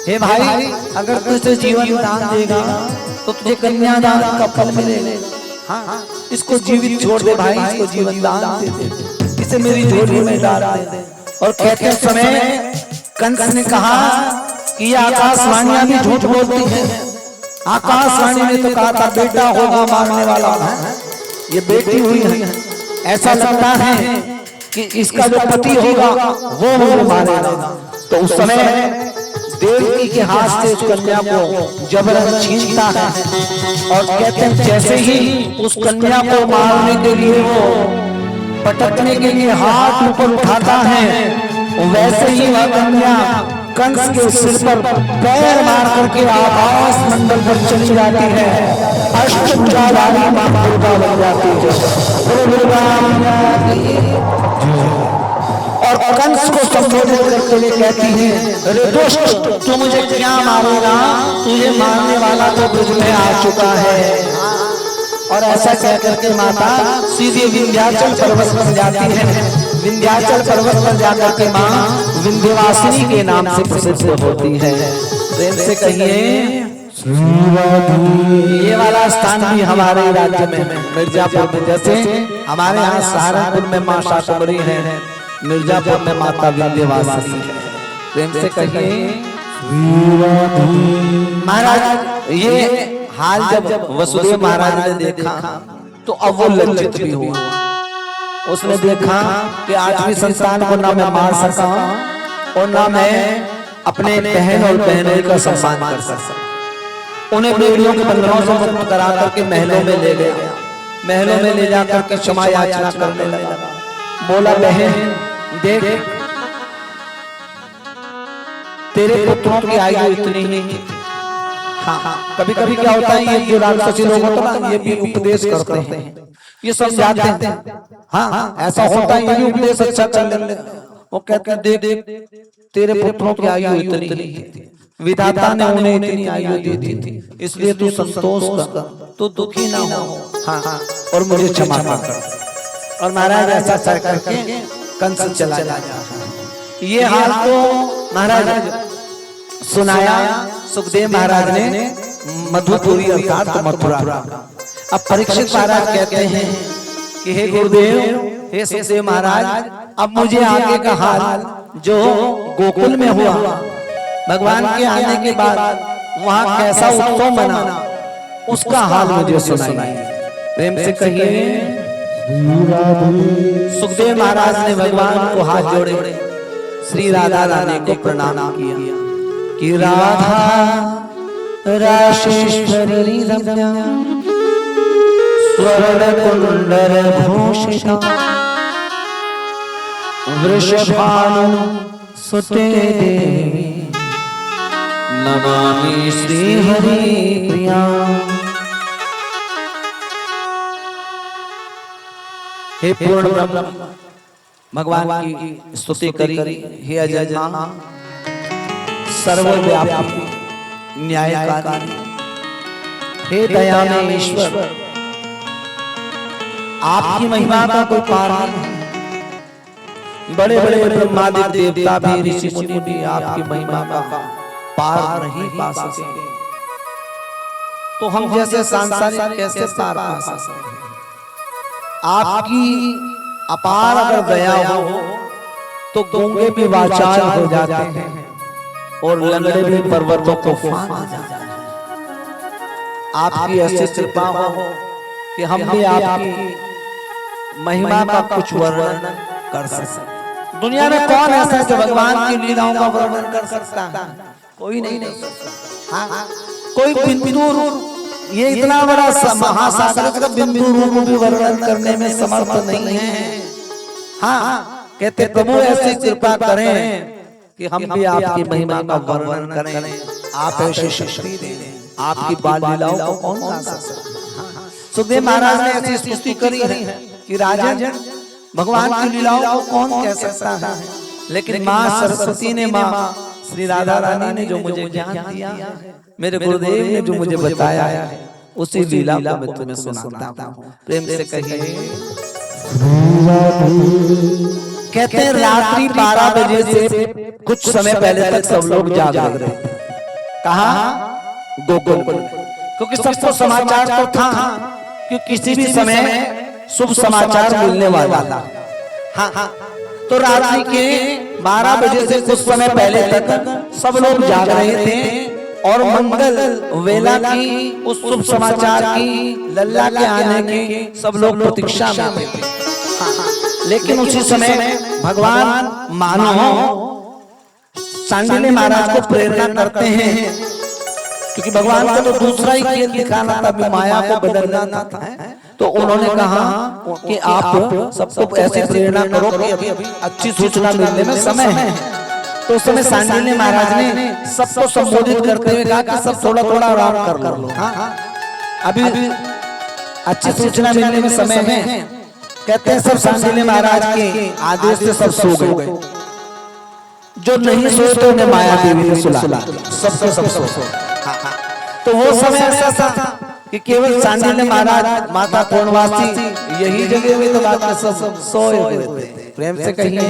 हे भाई, अगर तू इसे जीवन दान देगा तो तुझे कन्या दान का फल मिलेगा। हाँ, इसको जीवित छोड़ दे भाई, इसको जीवन दान दे दे, इसे मेरी झोली में डाल दे। और कहते समय कंस ने कहा कि आकाशवाणियां भी झूठ बोलती हैं। आकाशवाणी ने तो कहा था बेटा होगा मारने वाला है, ये बेटी हुई है। ऐसा लगता है कि इसका जो पति होगा वो मुझे मारेगा। तो उस समय देवकी के हाथ से उस कन्या को जबरन छीनता है और कहते हैं जैसे ही उस कन्या को मारने के लिए वो पटकने के लिए हाथ ऊपर उठाता है, वैसे ही वह कन्या कंस के सिर पर पैर मार करके आकाश मंडल पर चली जाती है, अष्टभुजाधारी मां दुर्गा बन जाती है और कंस को संबोधित करते हुए कहती है, अरे दुष्ट, तू मुझे क्या मारेगा? तुझे मारने वाला तो ब्रज में आ चुका है। और ऐसा कह करके माता सीधे विंध्याचल पर्वत पर जाती है। विंध्याचल पर्वत पर जाकर के मां विंध्यवासिनी के नाम से प्रसिद्ध होती है। प्रेम से कहिए, ये वाला स्थान भी हमारे राज्य में मिर्जापुर में, जैसे हमारे यहाँ सहारनपुर में मां शाकंभरी है, मिर्जापुर में माता विंध्यवासिनी है। प्रेम से कहिए महाराज, ये हाल जब वसुदेव महाराज ने देखा तो अब वो लज्जित भी हुआ। उसने देखा कि आठवीं संतान को ना मैं मार सका और ना मैं अपने बहन और बहनों का सम्मान कर सका। उन्हें बेड़ियों के बंधनों से मुक्त करा करके महलों में ले गया। महलों में ले जाकर के क्षमा याचना करने लगा। बोला, बहन देख, तेरे पुत्रों की आयु इतनी ही। हाँ, कभी कभी क्या होता है, ये जो राक्षसी लोग होते हैं ना, ये भी उपदेश करते हैं, ये समझाते हैं। हाँ, ऐसा होता है, ये भी उपदेश अच्छा कर लेते हैं। वो कहते हैं, देख तेरे पुत्रों की आयु इतनी ही, विधाता ने उन्हें इतनी आयु दी थी, इसलिए तू संतोष कर, तू दुखी ना हो। हाँ, और मुझे क्षमा कर। और महाराज ऐसा करके कंस चला जाता है। ये हाल तो महाराज सुनाया सुखदेव महाराज ने मधुपुरी अर्थात मथुरा। अब परीक्षित महाराज कहते हैं कि हे गुरुदेव, हे सुखदेव महाराज, अब मुझे आगे का हाल जो गोकुल में हुआ, भगवान के आने के बाद वहां कैसा उत्सव मना, उसका हाल मुझे सुनाइए। प्रेम से कहिए, सुखदेव महाराज ने भगवान को हाथ जोड़े, श्री राधा रानी को प्रणाम किया कि राधा राशेश्वरी रम्या स्वर्ण कुंडल भूषिता वृषभानु सुते देवी नमामि श्री हरि प्रिया। हे पूर्ण ब्रह्म, भगवान की स्तुति करी। हे अजन्मा, सर्वव्यापी, न्यायकारी, हे दयामय ईश्वर, आपकी महिमा का कोई पार नहीं। बड़े बड़े ब्रह्मादि देवता भी, ऋषि मुनि भी आपकी महिमा का पार नहीं पा सके, तो हम जैसे सांसारिक कैसे पार पा सकते? आपकी अपार अगर दया हो तो गूंगे भी वाचाल हो जाते हैं और लंगड़े भी पर्वतों को फांद जाते हैं। आपकी ऐसी कृपा हो कि हम भी आपकी महिमा का कुछ वर्णन कर सकते। दुनिया में कौन ऐसा है जो भगवान की लीलाओं का वर्णन कर सकता है? कोई नहीं कर सकता। हाँ, कोई बिंदु, ये इतना बड़ा महासागर का बिंदु रूप भी वर्णन करने में समर्थ नहीं है। हाँ, कहते प्रभु ऐसी कृपा करें कि हम भी आपकी महिमा का वर्णन करें, आप ऐसी शक्ति दें, आपकी बाल लीलाओं को कौन गा सकता है? सुखदेव महाराज ने ऐसी स्तुति करी है कि राजन, भगवान की लीलाओं को कौन कह सकता है? लेकिन माँ सरस्वती ने, माँ श्री राधा रानी ने जो मुझे ज्ञान दिया, मेरे गुरुदेव ने जो मुझे बताया है, उसी लीला को मैं तुम्हें सुनाता हूँ। प्रेम से कहिए। कहते हैं रात्रि 12 बजे से कुछ समय पहले तक सब लोग जाग रहे थे। कहाँ? गोकुल। क्योंकि सबको समाचार तो था कि किसी भी समय शुभ समाचार मिलने वाला था। हाँ, तो रात्रि के 12 बजे से कुछ समय पहले तक सब लोग जाग रहे थे और मंगल वेला की, उस शुभ समाचार की, लल्ला के आने की सब लोग प्रतीक्षा में थे। लेकिन उसी समय भगवान मानो सांडिल्य महाराज को प्रेरणा करते हैं, क्योंकि भगवान को तो दूसरा ही खेल दिखाना था, माया को बदलना था। तो उन्होंने कहा कि आप सबको ऐसे प्रेरणा करो कि अभी अच्छी सूचना मिलने में समय है। तो उस समय सांडिल्य महाराज ने सबको संबोधित करते हुए कहा कि सब थोड़ा थोड़ा आराम कर लो, अभी अच्छी सूचना मिलने में समय है। कहते हैं सब सांडिल्य महाराज के आदेश से सब सो गए। जो नहीं सोए तो उन्हें माया देवी ने सुला, सबको सब सो। तो वो समय ऐसा था कि केवल सांडिल्य महाराज, माता पूर्णवासी यही जगह में, तो बाकी सब सोए हुए थे। प्रेम से कहिए।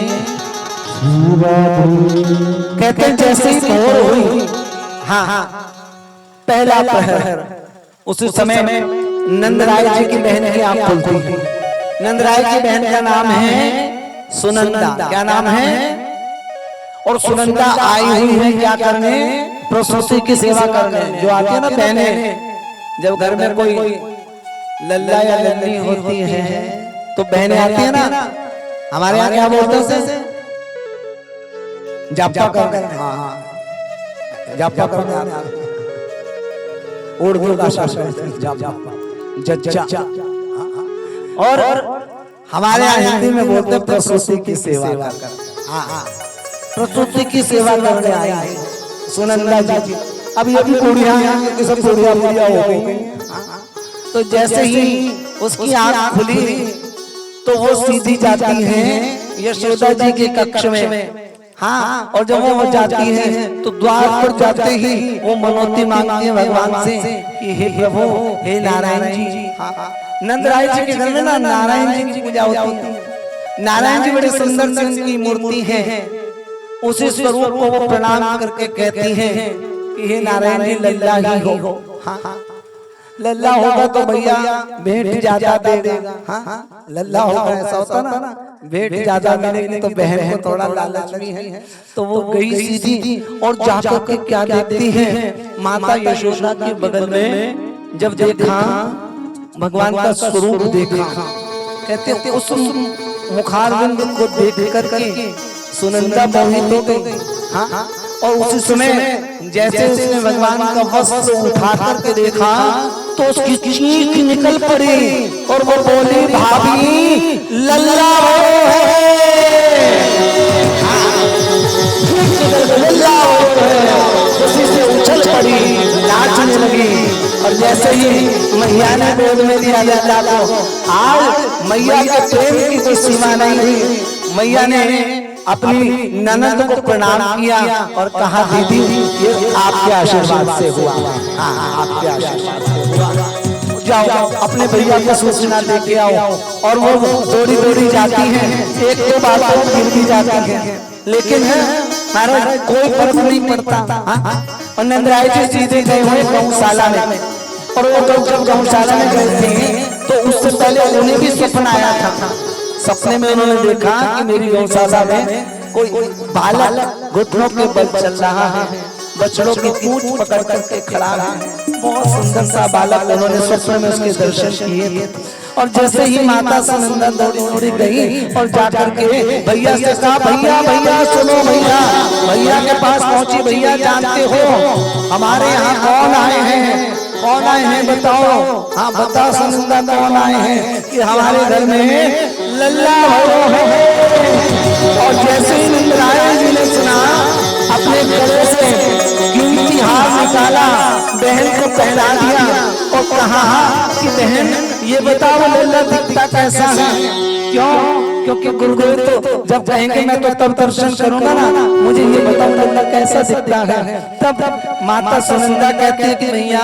कहते हैं जैसे ही भोर हुई, पहला प्रहर, उसी समय में नंदराय जी की बहन की आंख खुलती है। नंदराय की बहन का नाम है सुनंदा। क्या नाम है? और सुनंदा आई हुई है क्या करने? प्रसूति की सेवा करने। जो आती है ना बहनें, जब घर में कोई लल्ला या लल्ली होती है तो बहनें आती है ना, हमारे यहाँ क्या बोलते हैं? जापा करने। जापा करने उर्दू का जज्जा। और हमारे यहाँ हिंदी में बोलते हैं प्रसूति की सेवा कर। प्रसूति की सेवा करने आई है सुनंदा जी। अब ये भी बुढ़िया सब बुढ़िया हो गई। तो जैसे ही उसकी आंख खुली तो वो सीधी जाती है यशोदा जी के कक्ष में। और जब वो जाती है तो द्वार पर जाते ही वो मनोती मांगती है भगवान से कि हे प्रभु, हे नारायण जी। नंदराय जी के घर में ना नारायण जी की पूजा होती है। नारायण जी बड़े सुंदर सी उनकी मूर्ति है। उसी स्वरूप को वो प्रणाम करके कहती है कि हे नारायण जी, लल्ला ही हो। लल्ला होगा तो भैया भेंट ज्यादा दे देगा। लल्ला होगा ऐसा होता ना, भेंट ज्यादा मिलेगी तो बहन को थोड़ा लालच भी है। तो वो गई सीधी और जाकर के क्या देखती है, माता यशोदा के बगल में जब देखा भगवान का स्वरूप देखा, कहते उस मुखारविंद को देख करके सुनंदा मोहित हो गई। और उसी समय जैसे उसने भगवान का वस्त्र उठा करके देखा तो उसकी चीख निकल पड़ी और वो बोली, भाभी लल्ला उसी से उछल पड़ी, नाचने लगी। और जैसे ही मैया ने गोद में दिया लल्ला को, आज मैया के प्रेम की कोई सीमा नहीं हुई। मैया ने अपनी ननद को प्रणाम किया और कहा, दीदी ये आपके आशीर्वाद से हुआ। आपके आशीर्वाद से हुआ। जाओ अपने भैया को सूचना दे के आओ। और वो दौड़ी दौड़ी जाती हैं, एक दो बार गिर भी जाती हैं, लेकिन महाराज कोई फर्क नहीं पड़ता। और नंदराय जी सीधे गए हुए गौशाला में। और वो जब गौशाला में गए थे तो उससे पहले उन्हें भी सपना आया था। सपने में उन्होंने देखा कि मेरी गौशाला में कोई बालक घुटनों के बल चल रहा है, बछड़ों की पूंछ पकड़ करके खड़ा है। बहुत सुंदर सा बालक उन्होंने स्वप्न में उसके दर्शन किए थे। और जैसे ही माता सुनंदा दौड़ी दौड़ी गई और जाकर के भैया से कहा, भैया भैया सुनो भैया। भैया के पास पहुंची, भैया जानते हो हमारे यहाँ कौन आए हैं? कौन आए हैं बताओ। हाँ बताओ सुनंदा, कौन आए हैं? कि हमारे घर में लल्ला है। और जैसे ही नंदराय जी ने सुना, अपने गले से कीमती हार निकाला, बहन को पहना दिया और कहा कि बहन ये बताओ लल्ला दिखता कैसा है? क्यों? क्योंकि गुरुदेव तो जब कहेंगे मैं तो तब दर्शन करूंगा ना, मुझे ये बताओ लल्ला कैसा दिखता है। तब माता सुनंदा कहती है कि भैया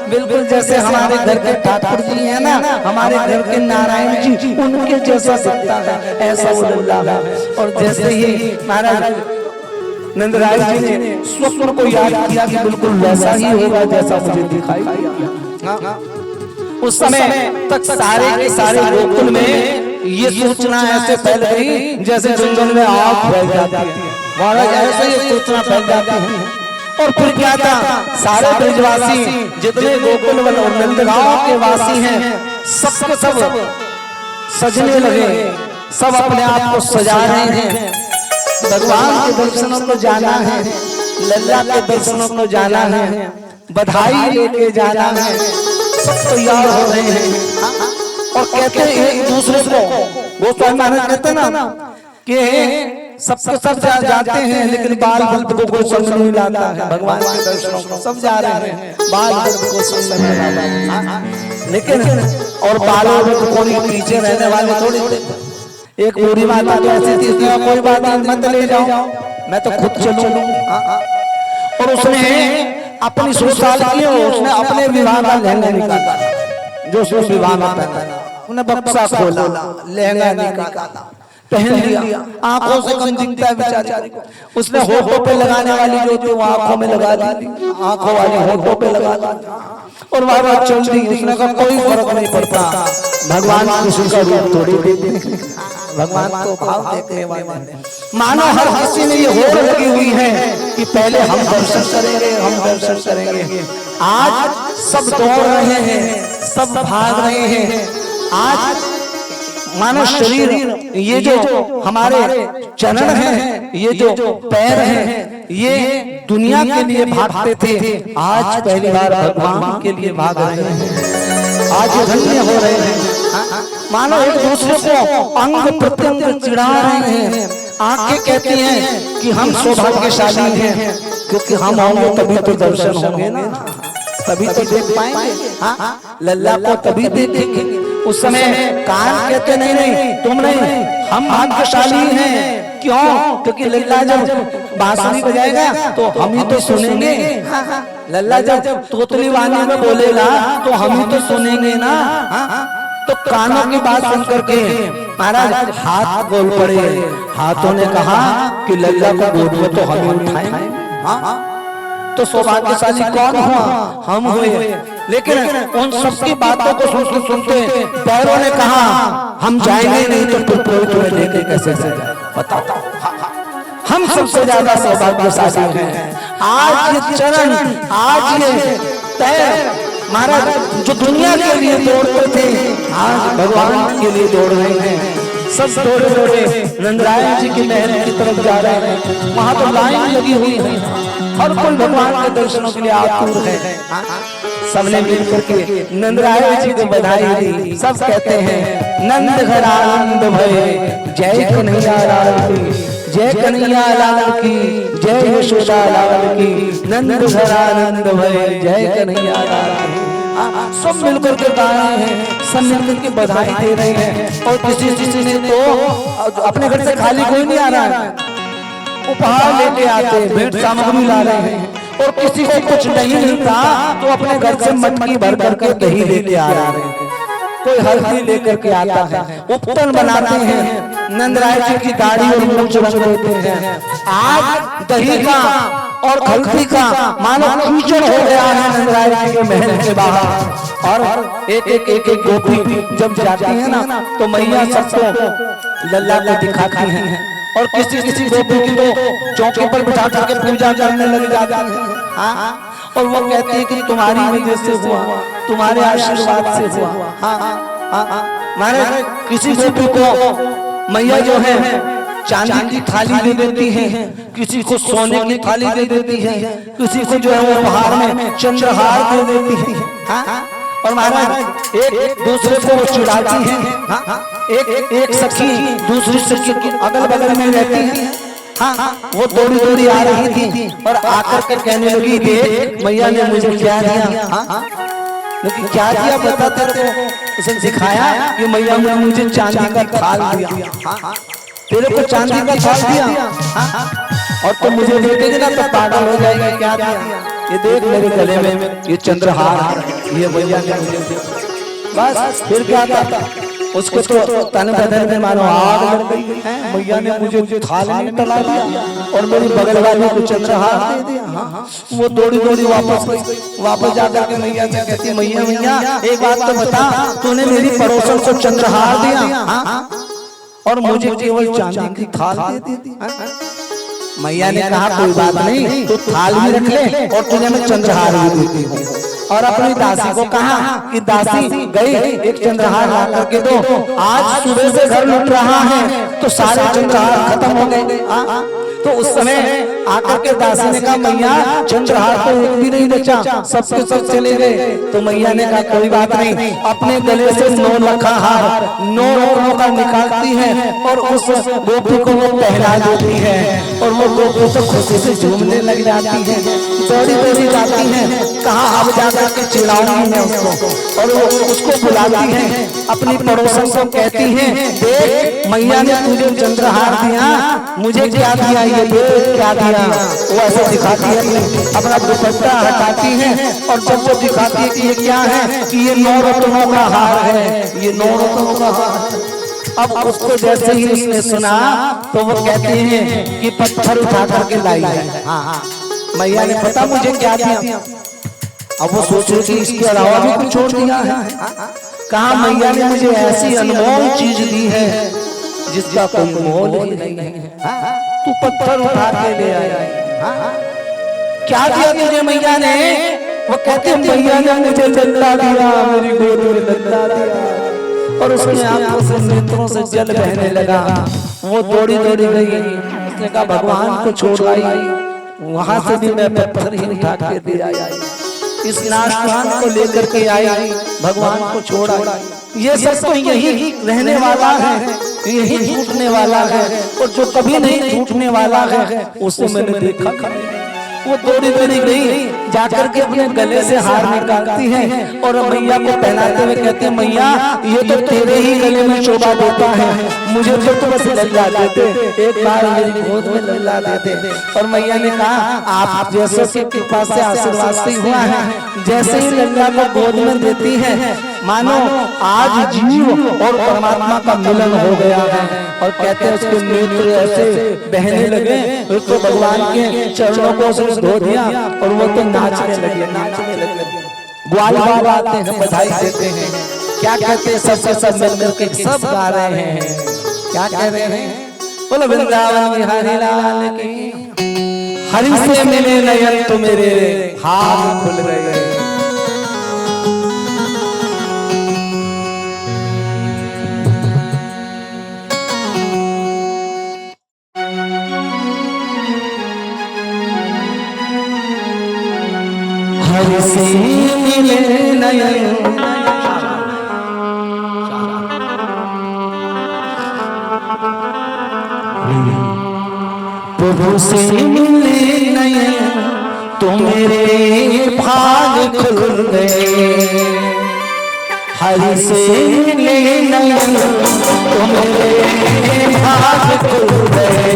बिल्कुल जैसे हमारे घर के ठाकुर जी है ना, हमारे घर के नारायण जी, उनके जैसा दिखता है, ऐसा वो लल्ला है। और जैसे ही महाराज नंदराय जी ने स्वप्न को याद किया कि बिल्कुल वैसा ही होगा जैसा मुझे दिखाई दिया। उस समय तक सारे के सारे गोकुल में ये सूचना ऐसे फैल गई जैसे जंगल में आग फैल जाती है। महाराज ऐसे ही सूचना फैल जाती है। और फिर क्या था, सारे ब्रजवासी जितने गोकुल वन और नंदगांव के वासी हैं, सबके सब सजने लगे, सब अपने आप को सजा रहे हैं। भगवान के दर्शनों को जाना है, लल्ला के दर्शनों को जाना है, बधाई लेके जाना है। सब तैयार हो रहे हैं और कहते हैं एक दूसरे को, गोस्वामी महाराज कहते हैं ना कि सबके सब जाते हैं लेकिन बाल भक्त को कोई संग नहीं लाता है। भगवान के दर्शनों को सब जा रहे हैं, बाल भक्त को संग नहीं लाता, लेकिन और बालों में कोई पीछे रहने वाले थोड़ी। एक बूढ़ी माता तो ऐसी थी, उसने कोई बात नहीं मत ले जाओ, मैं तो खुद चलूं। और उसने अपनी 100 साल की उसने अपने विवाह का लहंगा निकाला, जो उसने विवाह में पहना, उन्हें बक्सा खोला, लहंगा निकाला, पहन लिया। आंखों से कम दिखता है बेचारी को। उसने होठों पे लगाने वाली जो थी वो आंखों में लगा दी, आंखों वाली होठों पे लगा दी और वह चल दी। उसने कहा कोई फर्क नहीं पड़ता, भगवान कृष्ण का रूप थोड़ी देते, भगवान को भाव देखने वाले। मानो हर किसी में ये होड़ लगी हुई है कि पहले हम दर्शन करेंगे, हम दर्शन करेंगे। आज सब दौड़ रहे हैं, सब भाग रहे हैं। आज मानो शरीर, ये जो हमारे चरण हैं, ये जो पैर हैं, ये दुनिया के लिए भागते थे, आज पहली बार भगवान के लिए भाग रहे हैं। आज धन्य हो रहे हैं। मानो एक दूसरे को अंग प्रत्यंग चिढ़ा रहे हैं। आंखें कहती हैं कि हम सौभाग्यशाली हैं, क्योंकि हम होंगे तभी तो दर्शन होंगे ना, तभी तो देख पाएंगे लल्ला को, तभी देखेंगे। उस समय कान कहते नहीं नहीं तुम नहीं, हम भाग्यशाली हैं। क्यों? क्योंकि लल्ला जब बांसुरी बजाएगा तो हम ही तो सुनेंगे। लल्ला जब तोतली वाणी में बोलेगा तो हम ही तो सुनेंगे ना। तो कानों की बात सुन करके महाराज हाथ बोल पड़े। हाथों ने कहा कि लल्ला को गोद में तो हम उठाएंगे। तो सौभाग्यशाली कौन हुआ? हम हुए। लेकिन उन सबकी बातों को सुनते सुनते पैरों ने कहा हम जाएंगे नहीं तो फिर कोई तुम्हें लेके कैसे जाए? बताओ, हम सबसे ज्यादा सौभाग्यशाली हैं। आज ये चरण, आज ये पैर महाराज जो दुनिया के लिए दौड़ते थे, आज भगवान के लिए दौड़ रहे हैं। सब दौड़े दौड़े नंदरायण जी की महल की तरफ जा रहे हैं। वहां तो लाइन लगी हुई है, हर कोई भगवान के दर्शनों के लिए आतुर है। सबने मिलकर के नंदरायण जी को बधाई दी। सब कहते हैं नंद घर आनंद भय, जय कन्हैया लाल की, जय कन्हैया लाल की, जय यशोदा लाल की, नंद घर आनंद भय, जय कन्हैया लाल की। सब मिलकर के गा रहे हैं, सब मिलकर के बधाई दे रहे हैं। और किसी ने तो अपने घर से खाली कोई नहीं आ रहा है, उपहार लेके आते हैं, भेंट सामग्री ला रहे हैं। और किसी को कुछ नहीं मिलता तो अपने घर से मटकी भर करके दही लेके आ रहे हैं, कोई हल्दी लेकर के आता है, उपटन बनाते हैं, नंदराय जी की दाढ़ी और मूंछ रंग देते हैं। आज दही का और हल्दी का मानो कीचड़ हो गया है नंदराय जी के महल के बाहर। और एक एक एक एक गोपी जब जाती है ना तो मैया सबको लल्ला को दिखाती हैं। और किसी किसी गोपी की तो चौकी पर बिठा करके पूजा करने लग जाती है। और वो कहती है कि तुम्हारी वजह से हुआ, तुम्हारे आशीर्वाद से हुआ। मारे किसी गोपी को मैया जो है चांदी की थाली दे देती है, किसी को सोने की थाली दे देती है, किसी को जो है वो उपहार में चंद्रहार दे देती है। और महाराज एक दूसरे को चिढ़ाती है। एक सखी दूसरी सखी के अगल बगल में रहती है। वो दौड़ी दौड़ी आ रही थी और आकर के कहने लगी देख मैया ने मुझे क्या दिया। लेकिन क्या दिया बता तेरे को? उसने दिखाया कि मैया ने मुझे चांदी का थाल दिया, तेरे को चांदी का थाल दिया और तुम मुझे देखेगे ना तो पागल हो जाएगा। क्या दिया? ये देख मेरे गले में ये चंद्रहार, ये मैया ने मुझे दिया। बस फिर क्या था? उसको तो तन बदन में मानो आग लग गई। मैया ने मुझे थाल में टला दिया और मेरी बगल वाली को चंद्रहार दे दिया। वो दौड़ी दौड़ी वापस जाकर के मैया से कहती मैया मैया एक बात तो बता, तूने मेरी पड़ोसन को चंद्रहार दिया और मुझे केवल चांदी की थाल दे दी। मैया ने कहा कोई बात नहीं, तू थाल भी रख ले और तुझे मैं चंद्रहार भी देती हूँ। और अपनी दासी को कहा कि दासी गई एक चंद्रहार ला करके दो, आज सुबह से घर लुट रहा है तो सारे चंद्रहार खत्म हो गए। तो उस समय आकर के दासी ने कहा मैया चंद्रहार तो एक भी नहीं बचा, सबके सब चले गए। तो मैया ने कहा कोई बात नहीं, अपने गले से 9 लखा हार 9 रत्नों का निकालती है और उस गोपी को वो पहना देती है और वो गोपी तो खुशी से झूमने लग जाती है, दौड़ी दौड़ी जाती है। कहा अब जाकर के चिढ़ाऊंगी मैं उसको, और वो उसको बुलाती है अपनी पड़ोसन को, कहती है देख मैया ने तुझे चंद्रहार दिया, मुझे क्या दिया, ये देख क्या दिया। वो ऐसे दिखाती है अपना दुपट्टा हटाती है और जब वो दिखाती है कि ये क्या है, कि ये 9 रत्नों का हार है, ये 9 रत्नों का हार। अब उसको जैसे ही उसने सुना तो वो कहते हैं कि पत्थर उठा करके लाई है। मैया ने पता मुझे क्या दिया। अब वो सोच रहे कि इसके अलावा भी कुछ छोड़ दिया है। कहा मैया ने मुझे ऐसी अनमोल चीज दी है जिसका कोई मोल ही नहीं है, तू पत्थर उठा के ले आया। क्या दिया तुझे मैया ने? वो कहते मैया ने मुझे लल्ला दिया, मेरी गोद में लल्ला दिया। और उसने आंखों से नेत्रों से जल बहने लगा। वो दौड़ी दौड़ी गई, उसने कहा भगवान को छोड़ आई, वहां से भी मैं पत्थर ही उठा के दे आई, इस नाशवान को लेकर के आई, भगवान को छोड़ आई। ये सब तो यही रहने वाला है, यही टूटने वाला है, और जो कभी नहीं टूटने वाला है उसे मैंने देखा। वो दौड़ी दौड़ी गई, जाकर के अपने गले से हार निकालती है और मैया को पहनाते हुए कहते हैं मैया ये तो तेरे ही गले में शोभा देता है, मुझे तो बस लल्ला देते, एक बार मेरी गोद में लल्ला देते। और मैया ने कहा आप जैसे की कृपा से आशीर्वाद से हुआ है, जैसे ही लल्ला को गोद में देती है मानो आज जीव और परमात्मा का मिलन हो गया है। और कहते हैं उसके नेत्र ऐसे बहने लगे, उसको भगवान के चरणों को उसने धो दिया और वो तो नाचने लगे, नाचने लगे। ग्वाल बाबा आते हैं, बधाई देते हैं, क्या कहते हैं सबके सब मिल के सब गा रहे हैं, क्या कह रहे हैं, बोलो वृंदावन बिहारी लाल की, हरि से मिले नयन तो मेरे हाथ खुल गए। हरि से मिले नयन, प्रभु से मिले नयन तो मेरे भाग खुल गए। हरि से मिले नयन तो मेरे भाग खुल गए।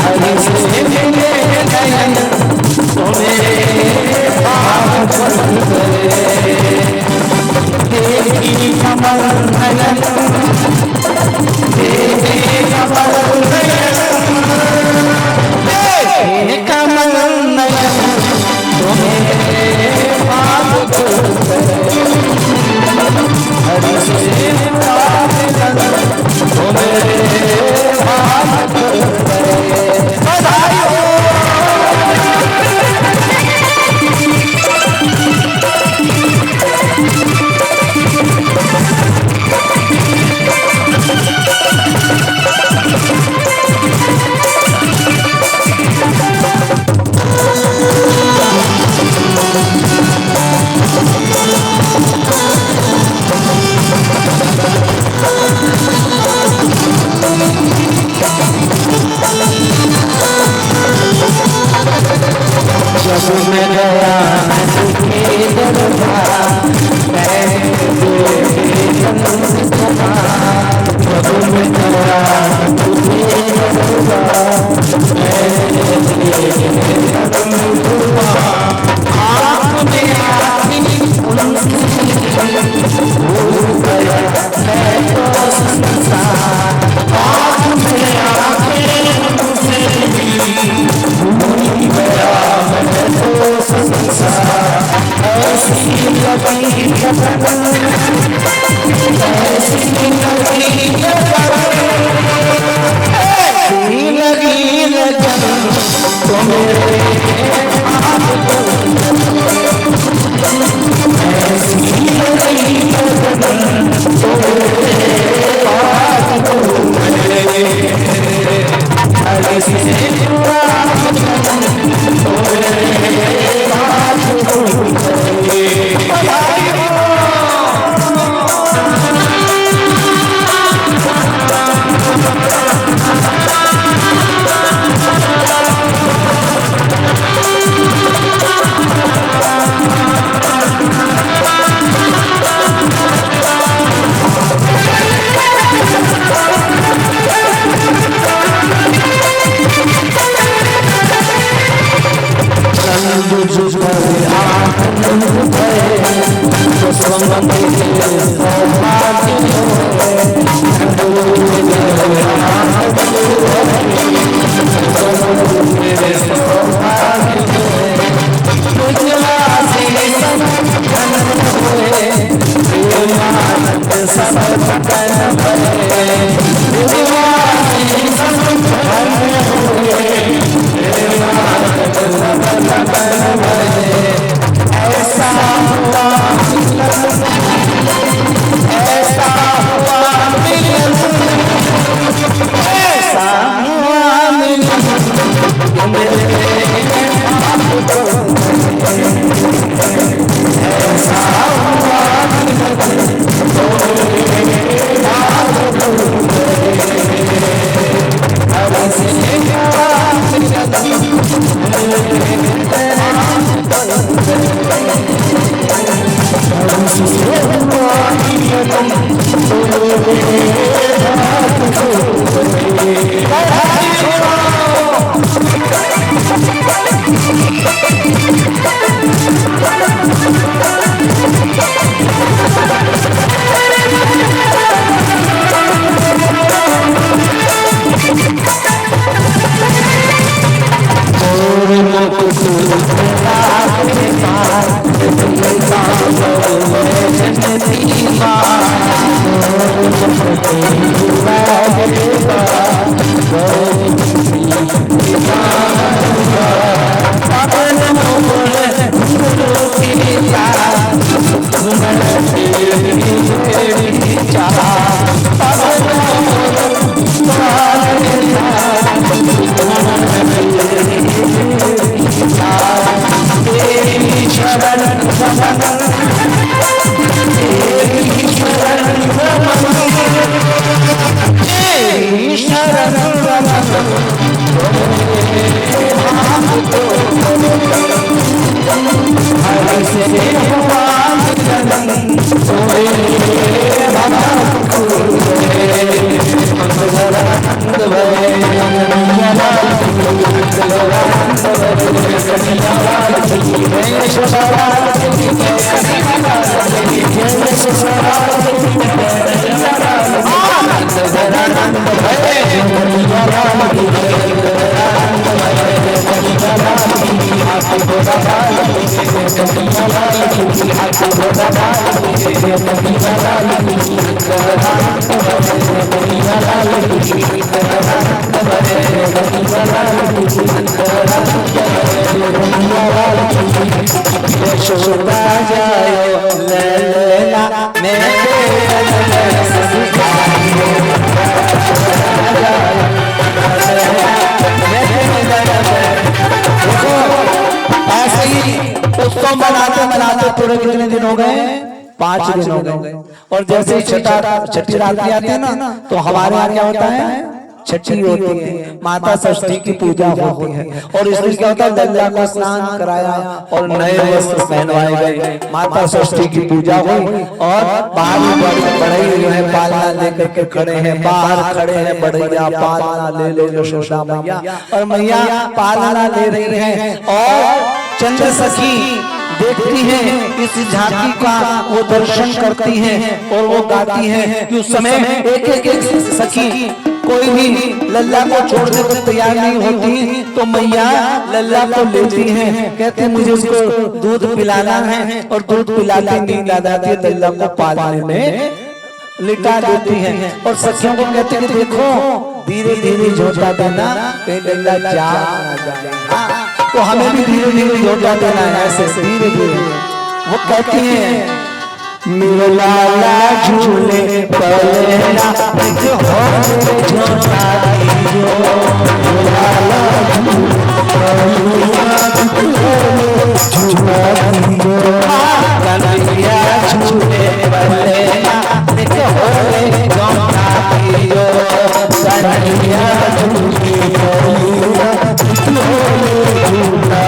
हरि से मिले नयन तो मेरे भाग खुल गए। देखी कमल नयन, देखी कमल नयन, देखी कमल नयन तो मेरे भाग खुल गए। हरि से मिले तो मेरे भाग खुल गए। बधाई हो। जब मैं गया के दरबार मैं जब मैं गया तुझे दरबार आप में आखिरी उनसे भूल गया मैं तो संसार। आप में आखिरी उनसे भूल गया मैं तो संसार। ऐसी लगी लगन, ऐसी लगी लगन तो मेरे हाथ उत्सव मनाते मनाते पूरे कितने दिन हो गए? 5 दिन हो गए। और जैसे ही छठी रात्रि आती है ना, तो हमारे यहाँ क्या होता है? छठी होती है, माता षष्ठी की पूजा होती है। और इस दिन क्या होता है? लल्ला को स्नान कराया और नए वस्त्र पहनवाए गए, माता षष्ठी की पूजा हुई। और बाहर बड़े जो है पालना लेकर के खड़े हैं, बाहर खड़े हैं बढ़ैया, पालना ले लो यशोदा मैया। और मैया पालना ले रही है और चंद्र सखी देखती है इस झांकी का, वो दर्शन करती है और वो गाती है कि उस समय एक एक सखी कोई भी लल्ला को छोड़ने को तैयार नहीं होती, तो मैया लल्ला को लेती है, कहते हैं मुझे उसको दूध पिलाना है। और दूध पिलाती नींद आ जाती है, लल्ला को पालने में लिटा देती है। और सखियों को कहते हैं देखो धीरे धीरे झोंका देना, लल्ला जाए, तो हमें भी धीरे धीरे झोंका देना है, ऐसे धीरे धीरे। वो कहती है मेरा लाला झूले पलेना एक होले झोटा दियो लाला झूला दियो कन्हैया झूले पलेना एक होले झोटा दियो कन्हैया झूले पलेना एक होले झोटा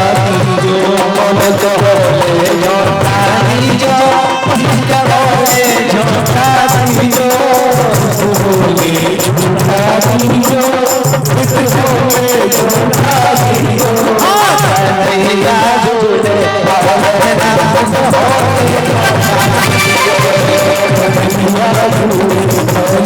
दियो मन तो होले झोटा दियो होले झोटा दियो होले झोटा दियो एक होले झोटा दियो कन्हैया झूले पलेना होले कन्हैया झूले पलेना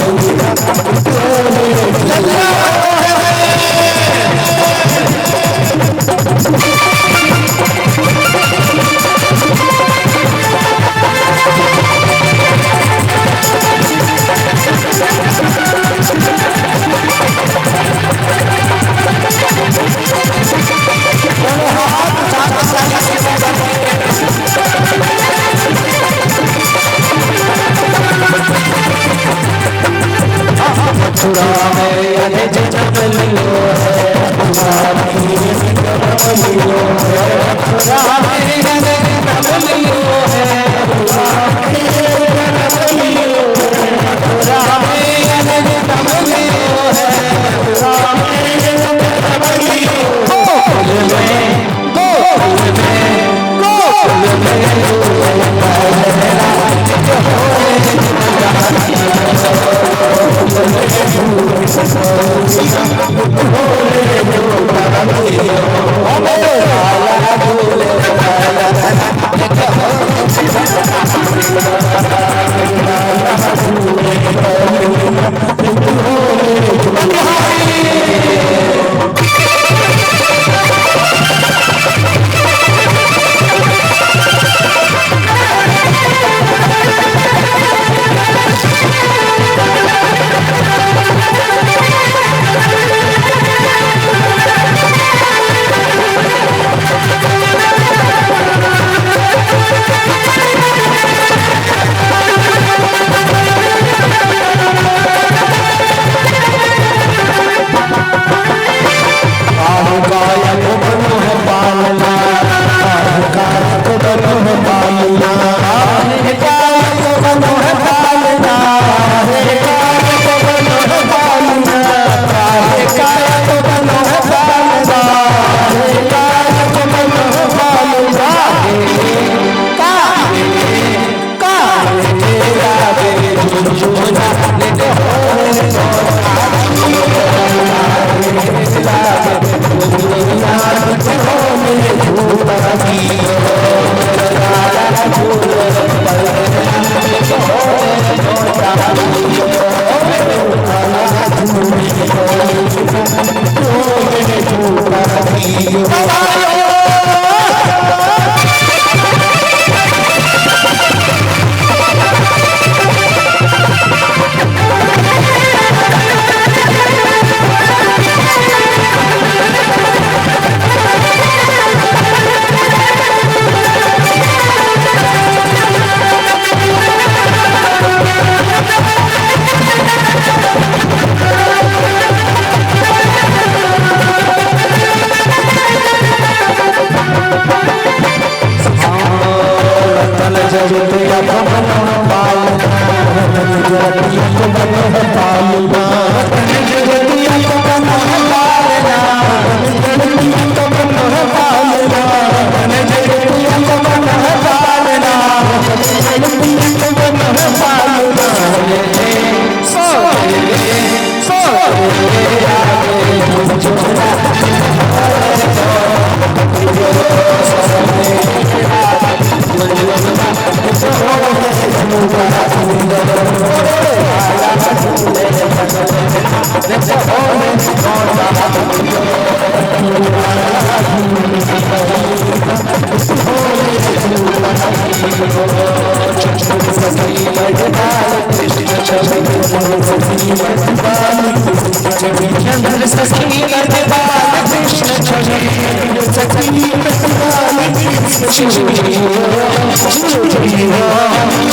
Choo choo choo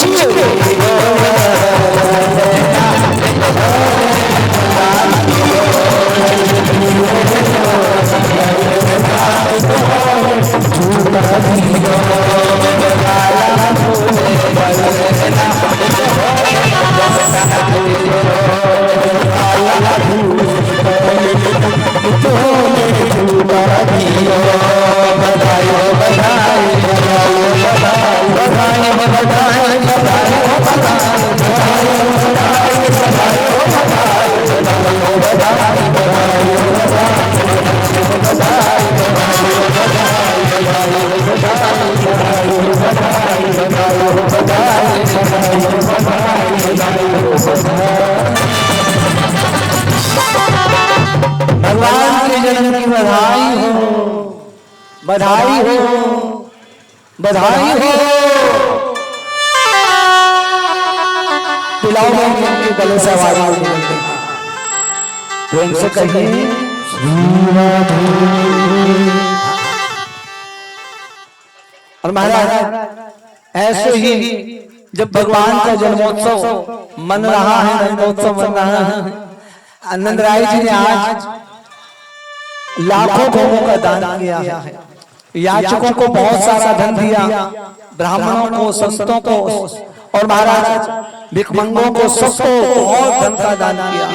choo बधाई हो, बधाई हो, बधाई हो। पिलाओ के गले से आवाज निकलती है, प्रेम से कहिए और महाराज ऐसे ही जब भगवान का जन्मोत्सव मन रहा है, जन्मोत्सव मन रहा है, आनंद राय जी ने आज लाखों गौओं का दान किया है, याचकों को बहुत सारा धन दिया, ब्राह्मणों को, संतों को और महाराज भिखमंगों को सबको बहुत धन का दान किया,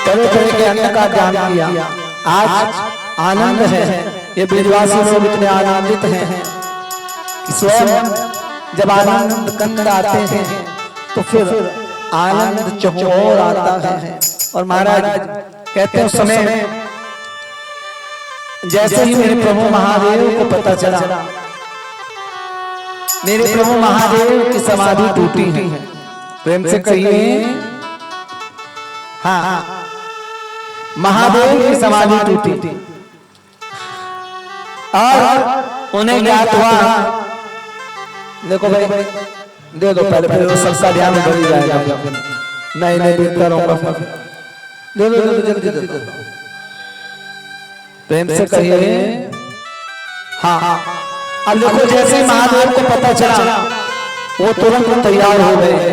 तरह तरह के अन्न का दान किया। आज आनंद है, ये ब्रजवासी लोग इतने आनंदित हैं, स्वयं जब आनंद कंद आते हैं तो फिर आनंद चहुओर आता है। और महाराज कहते हैं उस समय जैसे ही मेरे प्रभु महादेव को पता चला मेरे प्रभु महादेव की समाधि टूटी है, प्रेम से कहिए हाँ, महादेव की समाधि टूटी और उन्हें ज्ञात हुआ। देखो भाई दे दो पहले, फिर वो सबका ध्यान बढ़ जाएगा। नहीं नहीं देता रहूंगा, दे दो जल्दी दे दो, प्रेम से कहिए हाँ। अब देखो जैसे महादेव को पता चला वो तुरंत तैयार हो गए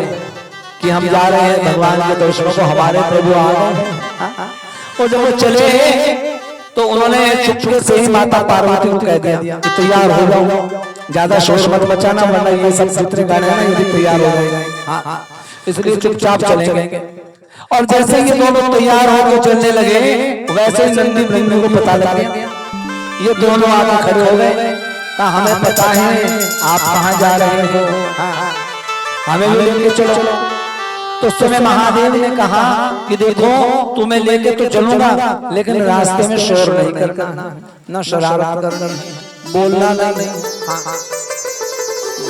कि हम जा रहे हैं भगवान के दर्शनों को, हमारे प्रभु आ गए। और जब वो चले तो उन्होंने चुपके से ही माता पार्वती को कह दिया कि तैयार हो जाओ, ज्यादा शोर मत मचाना वरना ये सब जितने गाने हैं ना ये भी तैयार हो जाएंगे, इसलिए चुपचाप चलेंगे। और जैसे ये दोनों तैयार होकर चलने लगे वैसे ही नंदी ब्रह्म को पता लग गया, ये दोनों आगे खड़े हो गए, कहा हमें पता है आप कहाँ जा रहे हो, हमें भी लेके चलो। तो उस समय महादेव ने कहा कि देखो तुम्हें लेके तो चलूंगा लेकिन रास्ते में शोर नहीं करना, न शरारत करना, बोलना नहीं,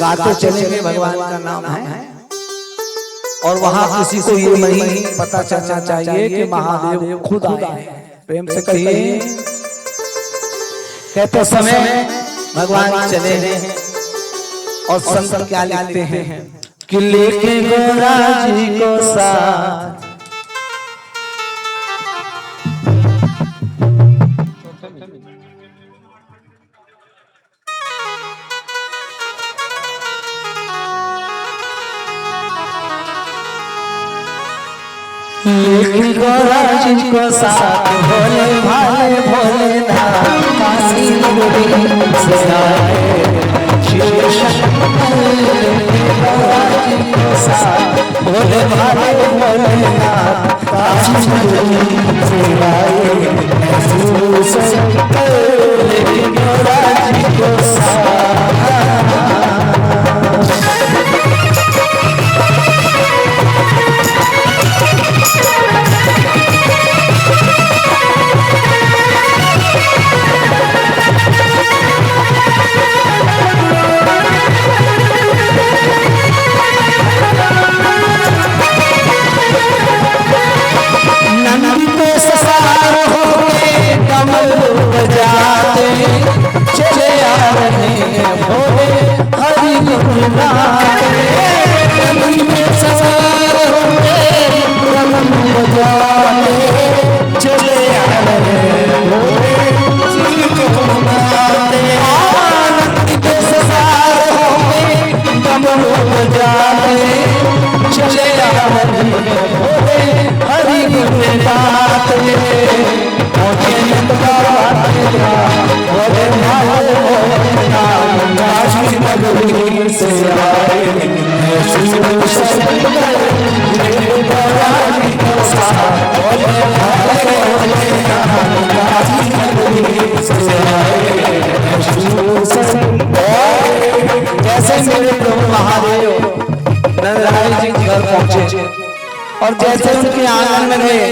गाते चलेंगे, भगवान का नाम है। और वहां किसी को ये नहीं पता चलना चाहिए कि महादेव खुद आए। प्रेम से कहिए कहते समय भगवान चले और संत क्या लिखते हैं कि लेके गोरा जी को साथ लेके गोरा जी को साथ भोले भाले भोले नाथ काशी नगरी से आए शिव शंकर। गोरा जी को साथ भोले भाले भोले नाथ काशी नगरी से आए शिव शंकर। लेके गोरा जी को साथ चले आ रहे हैं भोले हरि गुण गाते, में सवार होके रमन बजाते चले आ रहे हैं भोले हरि गुण गाते। आनंद के सवार होके रमन बजाते चले आ रहे हैं भोले हरि गुण गाते। भोले भाले भोले नाथ काशी नगरी से आए शिव शंकर। गोरा जी को साथ भोले भाले भोले नाथ काशी नगरी से आए शिव शंकर। जैसे मेरे प्रभु महादेव नंदराय जी घर पहुंचे और जैसे उनके आंगन में गए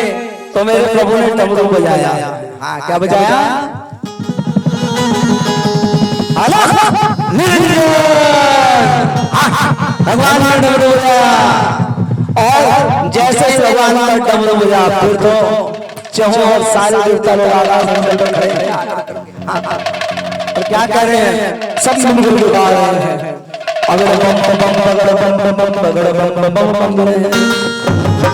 तो मेरे प्रभु ने डमरू बजाया। हाँ क्या बजाया? भगवान का डमरू बजाया और जैसे ही भगवान का डमरू बजा फिर तो चहुओं और सारे देवता लोग आकाश मंडल में खड़े हैं। क्या कह रहे हैं? सब मिलकर गा रहे हैं, अगर बम बम बगड़ बम बम बगड़ बम बम बम बम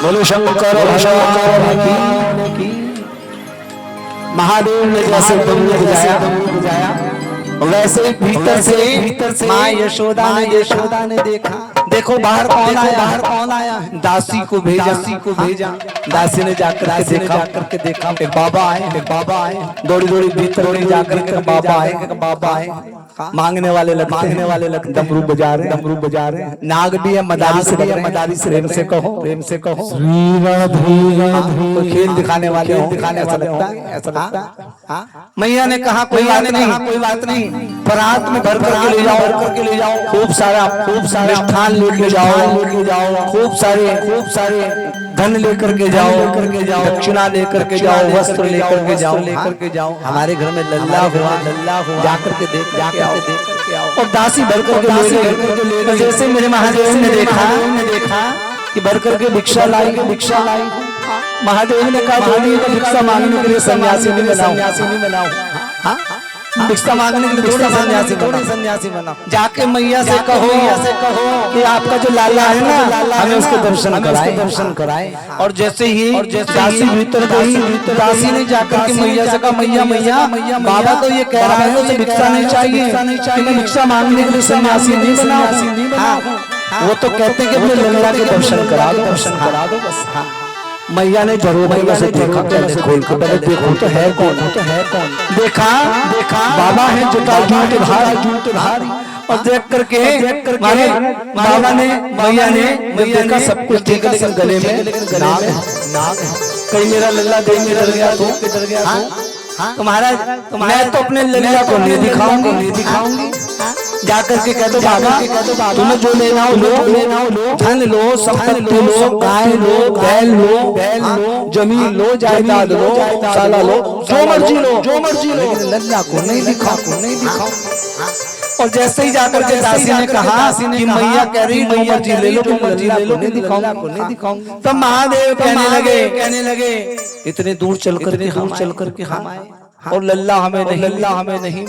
बोलो शंकर भगवान की। महादेव ने जैसे दम बुझाया वैसे भीतर से माँ यशोदा ने देखा। देखो बाहर कौन आया है? दासी को भेजा। दासी ने जाकर के देखा एक बाबा आए दौड़ी भीतर जाकर के बाबा आए मांगने वाले लगते डमरू बजा रहे नाग भी है मदारी से प्रेम से कहो श्री राधे। खेल दिखाने वाले ऐसा लगता है। मैया ने कहा कोई बात नहीं परात में भर करके ले जाओ खूब सारा मिष्ठान लेके जाओ खूब सारे धन लेकर के जाओ दक्षिणा लेकर के जाओ वस्त्र लेकर के जाओ हमारे घर में लल्ला हुआ जाकर के देख के आओ। और दासी भर करके ले गई। जैसे मेरे महादेव ने देखा कि भर करके भिक्षा लाई महादेव ने कहा बोलिए तो भिक्षा मांगने के लिए सन्यासी नहीं बनाओ। भिक्षा मांगने के लिए थोड़े सन्यासी बनाओ। जाके मैया से कहो कि आपका जो लाला है ना हमें उसके दर्शन कराए। और जैसे ही दासी भीतर गई दासी ने जाकर के मैया से कहा मैया बाबा तो ये कह रहा है उसे भिक्षा नहीं चाहिए मैं भिक्षा मांगने के लिए सन्यासी नहीं बनाऊं। वो तो कहते हैं कि अपने लल्ला के दर्शन करा दो बस। मैया ने जरूर से देखा खोल कर पहले देखो तो है कौन देखा बाबा है जूट भारी। और देख करके बाबा ने मैया ने देखा सब कुछ ठीक है लेकिन गले में नाग कहीं मेरा लल्ला देख के डर गया तो तुम्हारा मैं तो अपने लल्ला को नहीं दिखाऊंगी। जाकर के कह दो बाबा तुम्हें जो लेना हो लो धन लो संपत्ति लो गाय लो बैल लो जमीन लो जायदाद लो साला लो जो मर्जी लो लेकिन लल्ला को नहीं दिखाओ। और जैसे ही जाकर के दासी ने कहा कि मैया कह रही मैया जी ले लो नहीं दिखाऊंगी। तब महादेव कहने लगे इतने दूर चल कर के हम आए और लल्ला हमें नहीं